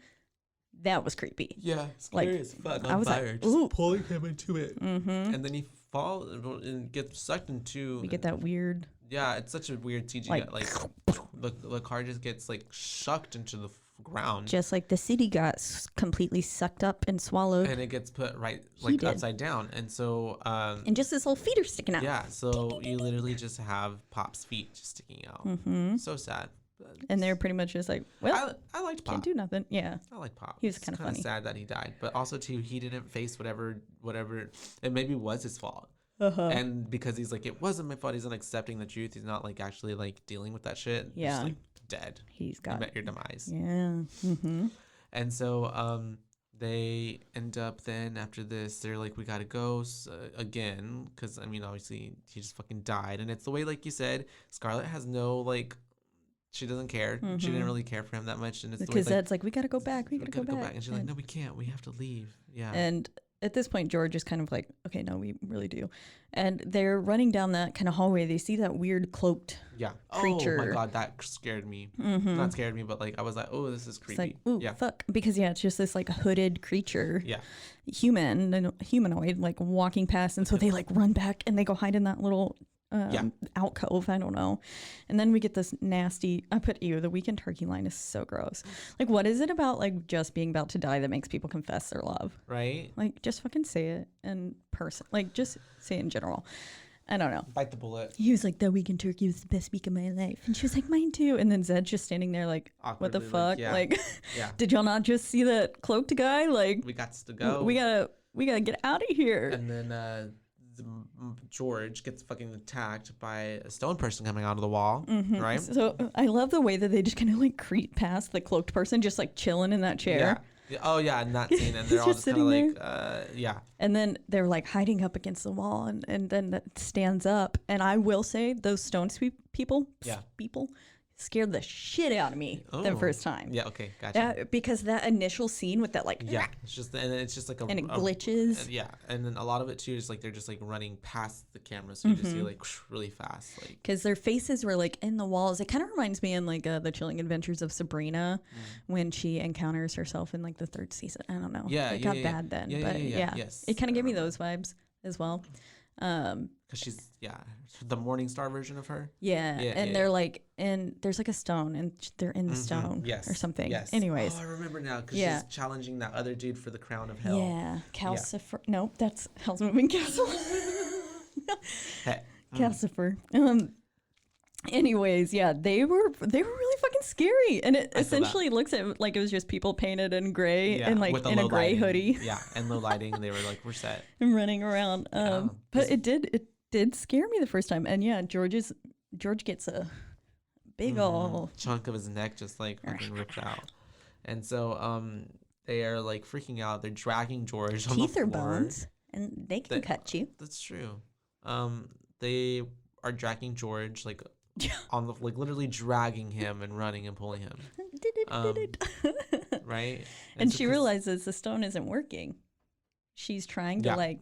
that was creepy. Yeah, scary as fuck. On fire, like, just pulling him into it, and then he falls and gets sucked into. We get that weird. Yeah, it's such a weird CGI. Like the car just gets like shucked into the ground, just like the city got completely sucked up and swallowed, and it gets put like upside down, and so and just his little feet are sticking out. Yeah, so you literally just have Pop's feet just sticking out. So sad. And they're pretty much just like, well, I liked Pop. Can't do nothing. Yeah, I like Pop. He was kind of funny. Sad that he died, but also too, he didn't face whatever it maybe was his fault. And because he's like, it wasn't my fault. He's not accepting the truth. He's not like actually like dealing with that shit. Yeah, just, like, dead. You met your demise. Yeah. And so they end up then after this, they're like, we gotta go again, because I mean, obviously he just fucking died, and it's the way, like you said, Scarlett has no like. She doesn't care. She didn't really care for him that much, and it's because Zed's like, we gotta go back. We gotta go back. And she's like, no, we can't. We have to leave. Yeah. And at this point, George is kind of like, okay, no, we really do. And they're running down that kind of hallway. They see that weird cloaked creature. Oh my god, that scared me. Not scared me, but like I was like, oh, this is creepy. It's like, ooh, fuck, because it's just this like hooded creature. Yeah. Humanoid, like walking past, and so they like run back and they go hide in that little alcove, I don't know. And then we get this nasty, the weekend turkey line is so gross. Like, what is it about like just being about to die that makes people confess their love? Right? Like, just fucking say it in person. Like, just say it in general. I don't know. Bite the bullet. He was like, the weekend turkey was the best week of my life. And she was like, mine too. And then Zed's just standing there like, awkwardly, what the fuck? Like, did y'all not just see that cloaked guy? Like, we got to go. We gotta get out of here. And then George gets fucking attacked by a stone person coming out of the wall, right? So I love the way that they just kind of like creep past the cloaked person, just like chilling in that chair. Yeah. Oh yeah, in that scene, and they're all just kind of like, yeah. And then they're like hiding up against the wall, and then that stands up. And I will say, those stone sweep people, scared the shit out of me the first time. Yeah, okay, gotcha. Because that initial scene with that like it's just like and it glitches. And then a lot of it too is like they're just like running past the camera, so you just see like really fast, like because their faces were like in the walls. It kind of reminds me in like the Chilling Adventures of Sabrina when she encounters herself in like the 3rd season. I don't know. It got bad then, but yes. It kind of gave me those vibes as well. Um, Because she's, the Morning Star version of her. and they're like, and there's like a stone, and they're in the stone or something. Yes. Anyways. Oh, I remember now, because she's challenging that other dude for the crown of hell. Yeah. Calcifer. Nope, that's Hell's Moving Castle. Calcifer. Anyways, they were really fucking scary, and it essentially looks at like it was just people painted in gray and like in a gray hoodie. Yeah, and low lighting. They were like, we're set. And running around. But it did scare me the first time, and George gets a big ol' chunk of his neck just like fucking ripped out, and so they are like freaking out. They're dragging George on the floor. Teeth are bones, and they can cut you. That's true. They are dragging George like on the like literally dragging him and running and pulling him. Right? And she realizes the stone isn't working. She's trying to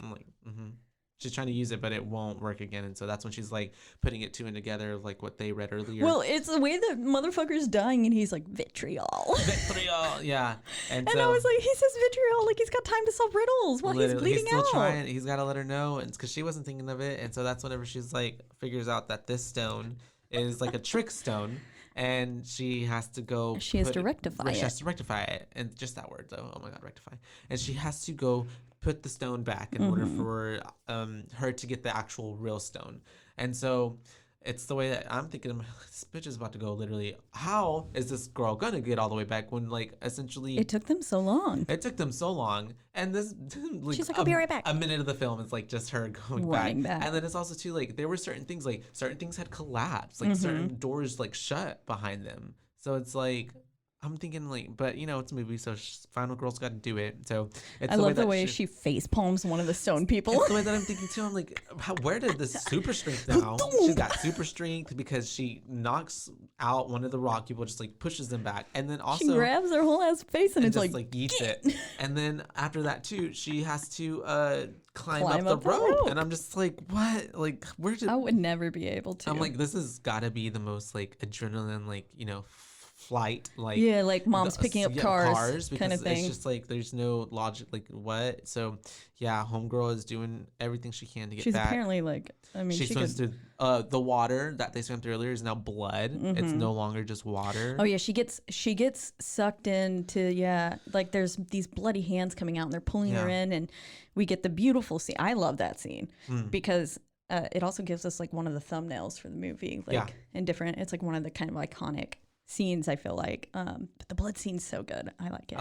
she's trying to use it, but it won't work again. And so that's when she's like putting it two and together, like what they read earlier. Well, it's the way that motherfucker's dying, and he's like, vitriol. Vitriol, yeah. And so, I was like, he says vitriol like he's got time to solve riddles while he's bleeding he's still out. Trying. He's got to let her know, and because she wasn't thinking of it. And so that's whenever she's like figures out that this stone is like a trick stone, and she has to go. She has to rectify it. She has to rectify it, and just that word though. Oh my God, rectify! And she has to go put the stone back in order for her to get the actual real stone. And so it's the way that I'm thinking, this bitch is about to go literally, how is this girl gonna get all the way back when like essentially it took them so long. And this like, she's like, I'll be right back. A minute of the film is like just her going back. And then it's also too like there were certain things had collapsed, like certain doors like shut behind them. So it's like I'm thinking like, but you know, it's a movie, so Final Girl's got to do it. So it's I love the way she face palms one of the stone people. It's the way that I'm thinking too. I'm like, where did this super strength now? She's got super strength because she knocks out one of the rock people, just like pushes them back, and then also she grabs her whole ass face and it's just like eats it. And then after that too, she has to climb up the rope, and I'm just like, what? Like, where did I would never be able to. I'm like, this has got to be the most like adrenaline, like you know. Flight like like mom's picking up cars because kind of thing. It's just like there's no logic, like what? So homegirl is doing everything she can to get back. She's apparently like, I mean, she swims through the water that they swam through earlier is now blood. It's no longer just water. Oh yeah, she gets sucked into like there's these bloody hands coming out and they're pulling her in, and we get the beautiful scene. I love that scene because it also gives us like one of the thumbnails for the movie, like in different. It's like one of the kind of iconic scenes, I feel like, but the blood scene's so good. I like it,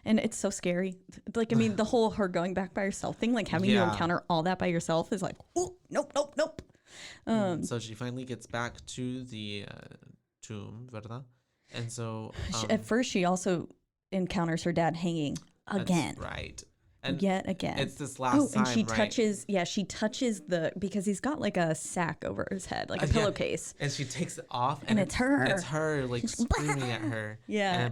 and it's so scary. Like, I mean, the whole her going back by herself thing, like having you encounter all that by yourself is like, oh, nope. So she finally gets back to the tomb, ¿verdad? And so at first she also encounters her dad hanging again. That's right. And yet again. It's this last time, and she touches, she touches because he's got like a sack over his head, like a pillowcase. And she takes it off. And it's her. It's her, like, screaming at her.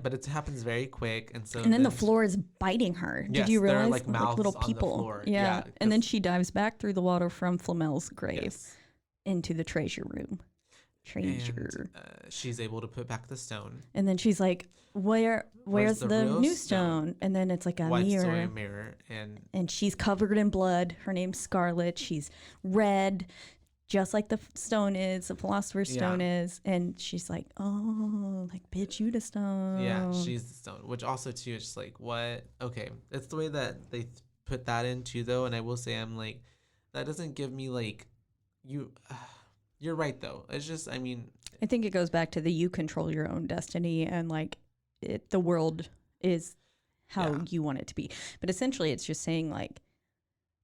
But it happens very quick. And then the floor is biting her. Did you realize? Like mouths little people. On the floor. Yeah. And then she dives back through the water from Flamel's grave into the treasure room. And, she's able to put back the stone. And then she's like, where's the new stone? And then it's like a mirror. And she's covered in blood. Her name's Scarlet. She's red, just like the stone is, the Philosopher's Stone is. And she's like, oh, like, bitch, you the stone. Yeah, she's the stone. Which also, too, is just like, what? Okay. It's the way that they put that in, too, though. And I will say, I'm like, that doesn't give me, like, you're right, though. It's just, I mean, I think it goes back to the you control your own destiny, and like the world is how you want it to be. But essentially it's just saying, like,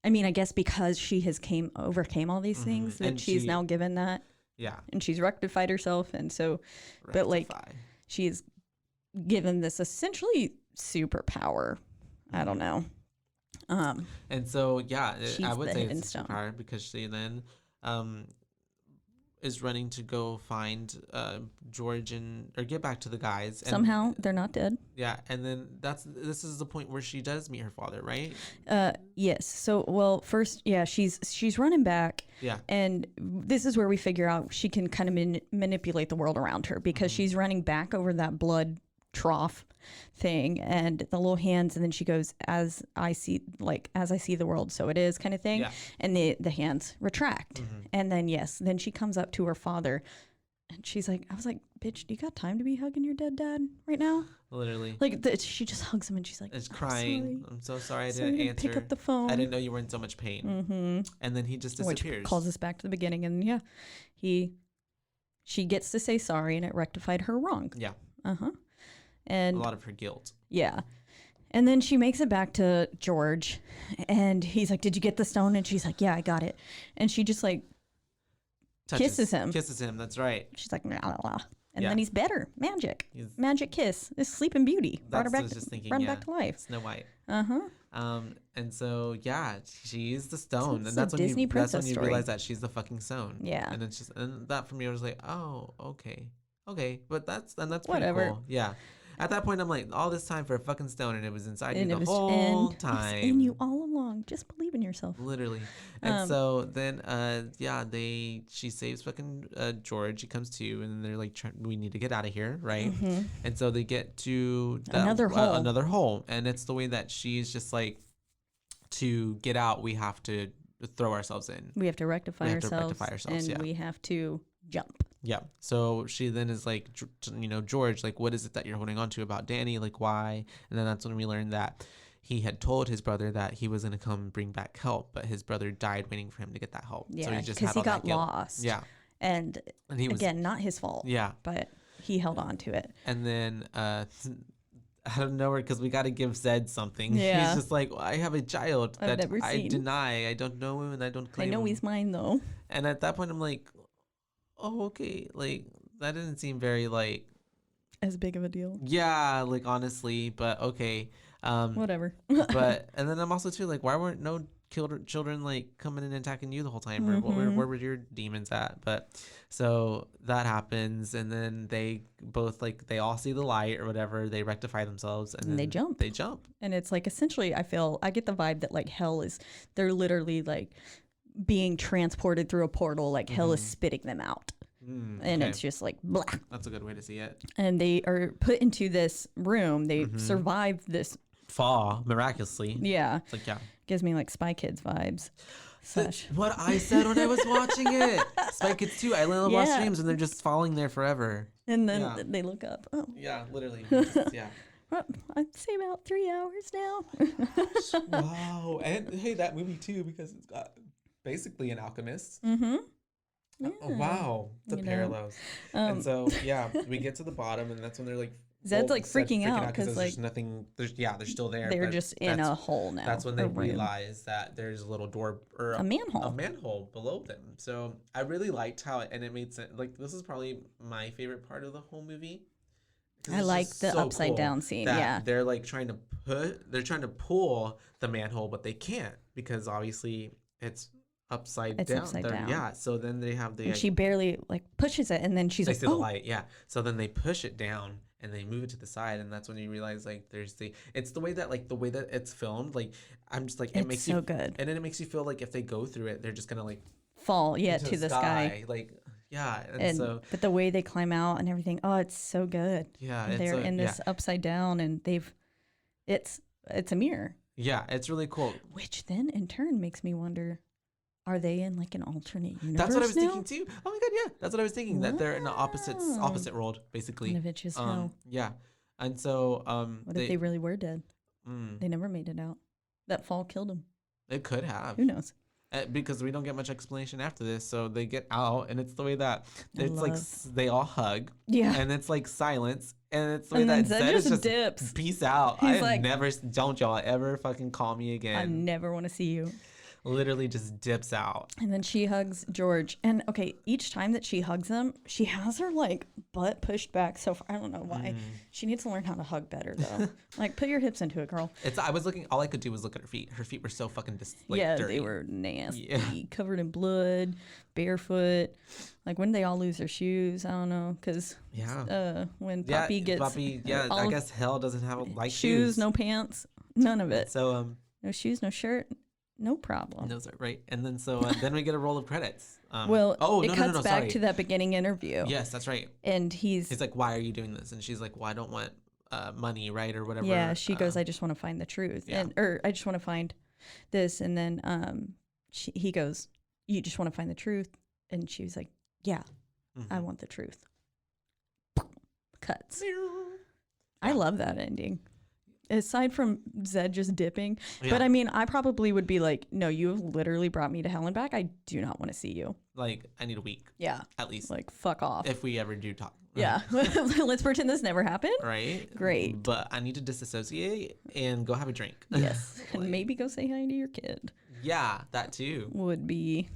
I mean, I guess because she has overcame all these things that she's now given that. Yeah. And she's rectified herself. And so, but like she's given this essentially superpower. I don't know. And so, I would say it's superpower because she then is running to go find George or get back to the guys. And somehow they're not dead. Yeah, and then this is the point where she does meet her father, right? Yes. So, well, first, she's running back. Yeah. And this is where we figure out she can kind of manipulate the world around her because she's running back over that blood trough thing and the little hands, and then she goes, as I see the world, so it is, kind of thing. And the hands retract. And then then she comes up to her father and she's like, I was like, bitch, do you got time to be hugging your dead dad right now? Literally. Like she just hugs him and she's like, it's crying. I'm so sorry I didn't answer. Pick up the phone. I didn't know you were in so much pain. And then he just disappears. Which calls us back to the beginning, and she gets to say sorry, and it rectified her wrong. Yeah. And a lot of her guilt. Yeah. And then she makes it back to George, and he's like, did you get the stone? And she's like, yeah, I got it. And she just like kisses him. That's right. She's like, nah, nah. And then he's better. Magic kiss. This Sleeping Beauty. Brought her back back to life. Snow White. And so she's the stone. And that's when you realize that she's the fucking stone. Yeah. And it's just, and that for me, I was like, oh, okay. But that's whatever. Pretty cool. Yeah. At that point, I'm like, all this time for a fucking stone, and it was inside you the whole time. It was in you all along. Just believe in yourself. Literally. And so then, she saves fucking George. He comes to, and they're like, we need to get out of here, right? And so they get to another hole, and it's the way that she's just like, to get out, we have to throw ourselves in. We have to rectify ourselves, and we have to jump. Yeah. So she then is like, George, like, what is it that you're holding on to about Danny? Like, why? And then that's when we learned that he had told his brother that he was going to come bring back help, but his brother died waiting for him to get that help. Yeah, so he just because he got lost. Yeah. And he was, again, not his fault. Yeah. But he held on to it. And then out of nowhere, because we got to give Zed something. Yeah. He's just like, well, I have a child that I seen. deny. I don't know him and I don't claim him. I know he's mine, though. And at that point, I'm like, oh, okay. Like, that didn't seem very, like, as big of a deal. Yeah, like, honestly, but okay. Whatever. But, and then I'm also, too, like, why weren't no children, like, coming in and attacking you the whole time? Or where were your demons at? But, so that happens, and then they both, like, they all see the light or whatever. They rectify themselves, and then they jump. And it's, like, essentially, I get the vibe that, like, hell is, they're literally, like, being transported through a portal, like hell is spitting them out. And it's just like blah. That's a good way to see it. And they are put into this room. They survive this fall miraculously. Yeah. It's like, gives me like Spy Kids vibes. That's what I said when I was watching it. Spy Kids 2, I love watch streams and they're just falling there forever. And then they look up. Oh. Yeah, literally. Well, I'd say about 3 hours now. Wow. And hey, that movie too, because it's got basically an alchemist. Yeah. Oh, wow. The parallels. And so, we get to the bottom, and that's when they're like, Zed's like freaking out because like there's nothing. They're still there. They're just in a hole now. That's when they realize that there's a little door or a manhole below them. So I really liked how it made sense. Like, this is probably my favorite part of the whole movie. I like the upside down scene. Yeah, they're like trying to pull the manhole, but they can't because obviously it's upside down. Yeah. So then they have and she barely like pushes it, and then she's like, see the light. Yeah. So then they push it down and they move it to the side, and that's when you realize like it's the way that it's filmed. Like I'm just like, it makes so good, and then it makes you feel like if they go through it, they're just gonna like fall to the sky. Like. Yeah, but the way they climb out and everything, it's so good. Yeah, they're in this upside down, and it's a mirror. Yeah, it's really cool. Which then in turn makes me wonder, are they in like an alternate universe? That's what I was thinking too. Oh my god, yeah, that's what I was thinking. Wow. That they're in the opposite world, basically. One of which is hell. Yeah, and so what if they really were dead? They never made it out. That fall killed them. It could have. Who knows? Because we don't get much explanation after this, so they get out, and it's the way that like they all hug, and it's like silence, and it's the way that Zed is just dips. Peace out. Don't y'all ever fucking call me again. I never want to see you. Literally just dips out. And then she hugs George, and each time that she hugs him, she has her like butt pushed back so far. I don't know why. She needs to learn how to hug better though. Like, put your hips into it, girl. I was looking. All I could do was look at her feet. Her feet were so fucking dirty. They were nasty, covered in blood, barefoot. Like, when they all lose their shoes, I don't know, because when Poppy gets I guess hell doesn't have like shoes, no pants, none of it. So no shoes, no shirt. No problem. Those are right. And then then we get a roll of credits. It cuts back to that beginning interview. Yes, that's right. And he's like, why are you doing this? And she's like, well, I don't want money, right, or whatever. Yeah, she goes, I just want to find the truth, or I just want to find this, and then he goes, you just want to find the truth, and she was like, yeah, I want the truth. Cuts. I love that ending. Aside from Zed just dipping, but I mean, I probably would be like, no, you have literally brought me to hell and back. I do not want to see you. Like, I need a week. Yeah, at least. Like, fuck off. If we ever do talk. Yeah, let's pretend this never happened. Right. Great. But I need to disassociate and go have a drink. Yes, and maybe go say hi to your kid. Yeah, that too would be.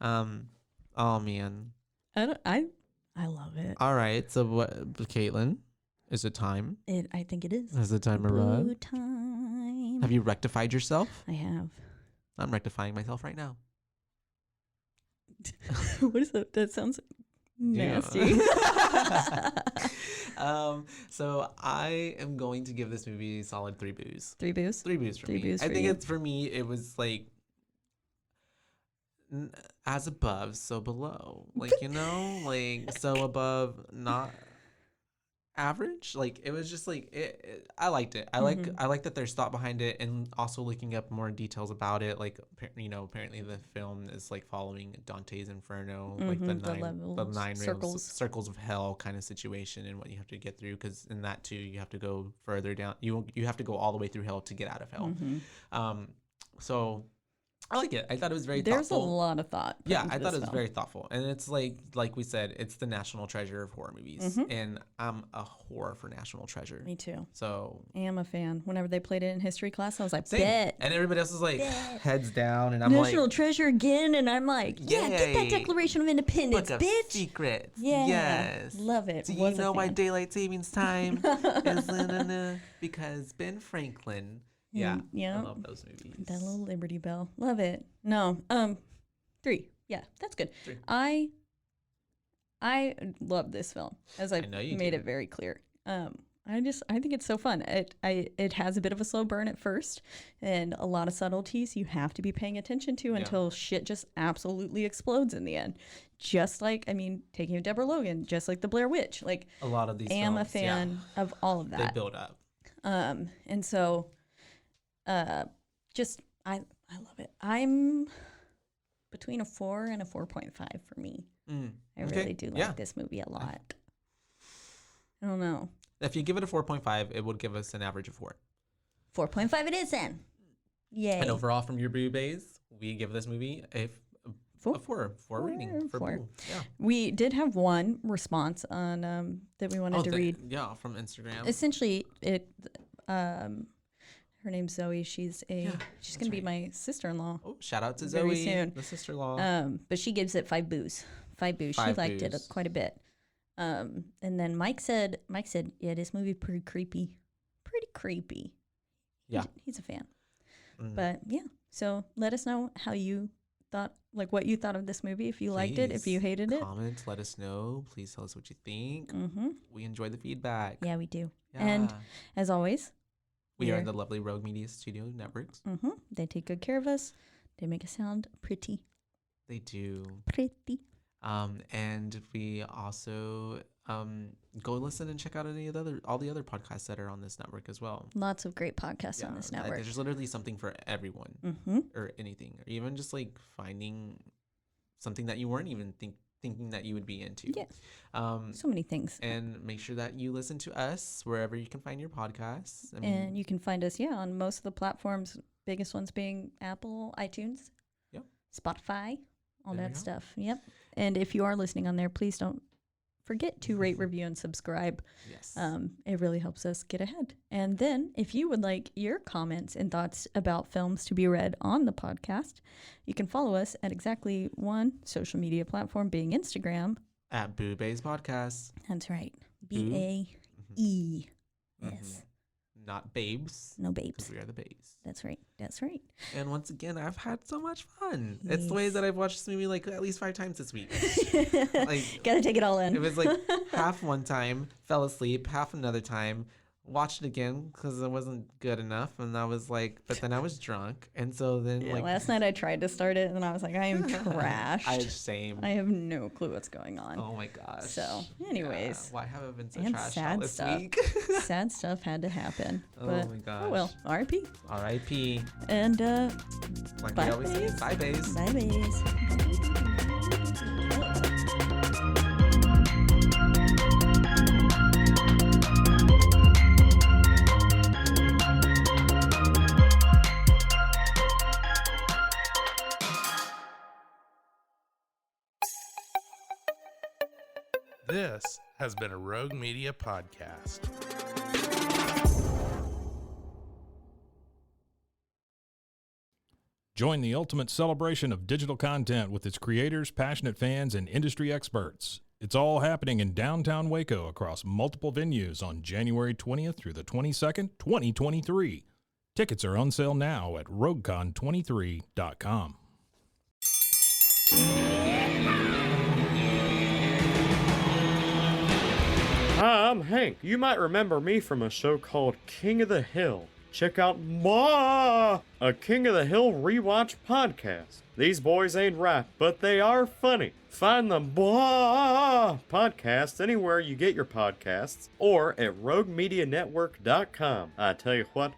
Oh man. I love it. All right. So what, Caitlin? Is it time? I think it is. Is the timer run? Time. Have you rectified yourself? I have. I'm rectifying myself right now. What is that? That sounds nasty. So I am going to give this movie a solid 3 boos. 3 boos? 3 boos for three me. Boos I think it's, for me, it was like, as above, so below. Like, you know, like, so above, not average. Like, it was just like, I liked it. I like that there's thought behind it, and also looking up more details about it. Like, you know, apparently the film is like following Dante's Inferno, like the nine circles of hell kind of situation, and what you have to get through, because in that too you have to go further down. You have to go all the way through hell to get out of hell. So I like it. I thought it was very There's thoughtful. A lot of thought. Yeah, I thought it was very thoughtful. And it's like we said, it's the national treasure of horror movies. And I'm a whore for National Treasure. Me too. So I am a fan. Whenever they played it in history class, I was like, same. bet. And everybody else was like, heads down. And I'm National Treasure again. And I'm like, yeah, get that Declaration of Independence, Book bitch. Of Secrets. Yeah. Yes. Love it. Do you know why daylight savings time is because Ben Franklin. Yeah, I love those movies. That little Liberty Bell. Love it. No, 3. Yeah, that's good. 3. I love this film, as I made it very clear. I think it's so fun. It has a bit of a slow burn at first, and a lot of subtleties you have to be paying attention to until shit just absolutely explodes in the end. Just like, Taking of Deborah Logan, just like The Blair Witch. Like, a lot of these I am films, a fan of all of that. They build up. And so... I love it. I'm between a 4 and a 4.5 for me. I really do like this movie a lot. I don't know. If you give it a 4.5, it would give us an average of 4. 4.5 it is then. Yay. And overall from your BooBaes, we give this movie a 4 rating for Boo. Yeah. We did have one response on that we wanted to read. Yeah, from Instagram. Essentially, her name's Zoe. She's gonna be my sister-in-law. Oh, shout out to very Zoe, soon. the sister-in-law. But she gives it 5 boos. 5 boos. She liked it quite a bit. And then Mike said, yeah, this movie pretty creepy. Pretty creepy. Yeah, he's a fan. But yeah, so let us know how you thought, like what you thought of this movie. If you liked it, if you hated it, comment. Let us know. Please tell us what you think. We enjoy the feedback. Yeah, we do. Yeah. And as always. We are in the lovely Rogue Media Studio Networks. They take good care of us. They make us sound pretty. They do. Pretty. And we also go listen and check out all the other podcasts that are on this network as well. Lots of great podcasts on this network. There's literally something for everyone, or anything, or even just like finding something that you weren't even thinking that you would be into. Yeah. So many things. And make sure that you listen to us wherever you can find your podcasts. And you can find us, on most of the platforms, biggest ones being Apple, iTunes, Spotify, all that stuff. Yep. And if you are listening on there, please don't forget to rate, review, and subscribe. Yes. It really helps us get ahead. And then if you would like your comments and thoughts about films to be read on the podcast, you can follow us at exactly one social media platform, being Instagram. At BooBaes Podcast. That's right. BAES. Not babes. No babes. We are the babes. That's right. And once again, I've had so much fun. Yes. It's the way that I've watched this movie like at least 5 times this week. Gotta take it all in. It was like half one time, fell asleep, half another time, watched it again because it wasn't good enough, and I was like, but then I was drunk, and so then Yeah, last night I tried to start it and I was like, I am trashed. Same. I have no clue what's going on. Oh my gosh. So, anyways. Why have I been so and trashed all sad this stuff. week? Sad stuff had to happen. Oh But, my gosh. oh well, R.I.P. R.I.P. And Like bye, we always say, babes. bye, babes. Bye, babes. This has been a Rogue Media podcast. Join the ultimate celebration of digital content with its creators, passionate fans, and industry experts. It's all happening in downtown Waco across multiple venues on January 20th through the 22nd, 2023. Tickets are on sale now at roguecon23.com. Hi, I'm Hank. You might remember me from a show called King of the Hill. Check out a King of the Hill rewatch podcast. These boys ain't right, but they are funny. Find the podcast anywhere you get your podcasts or at roguemedianetwork.com. I tell you what.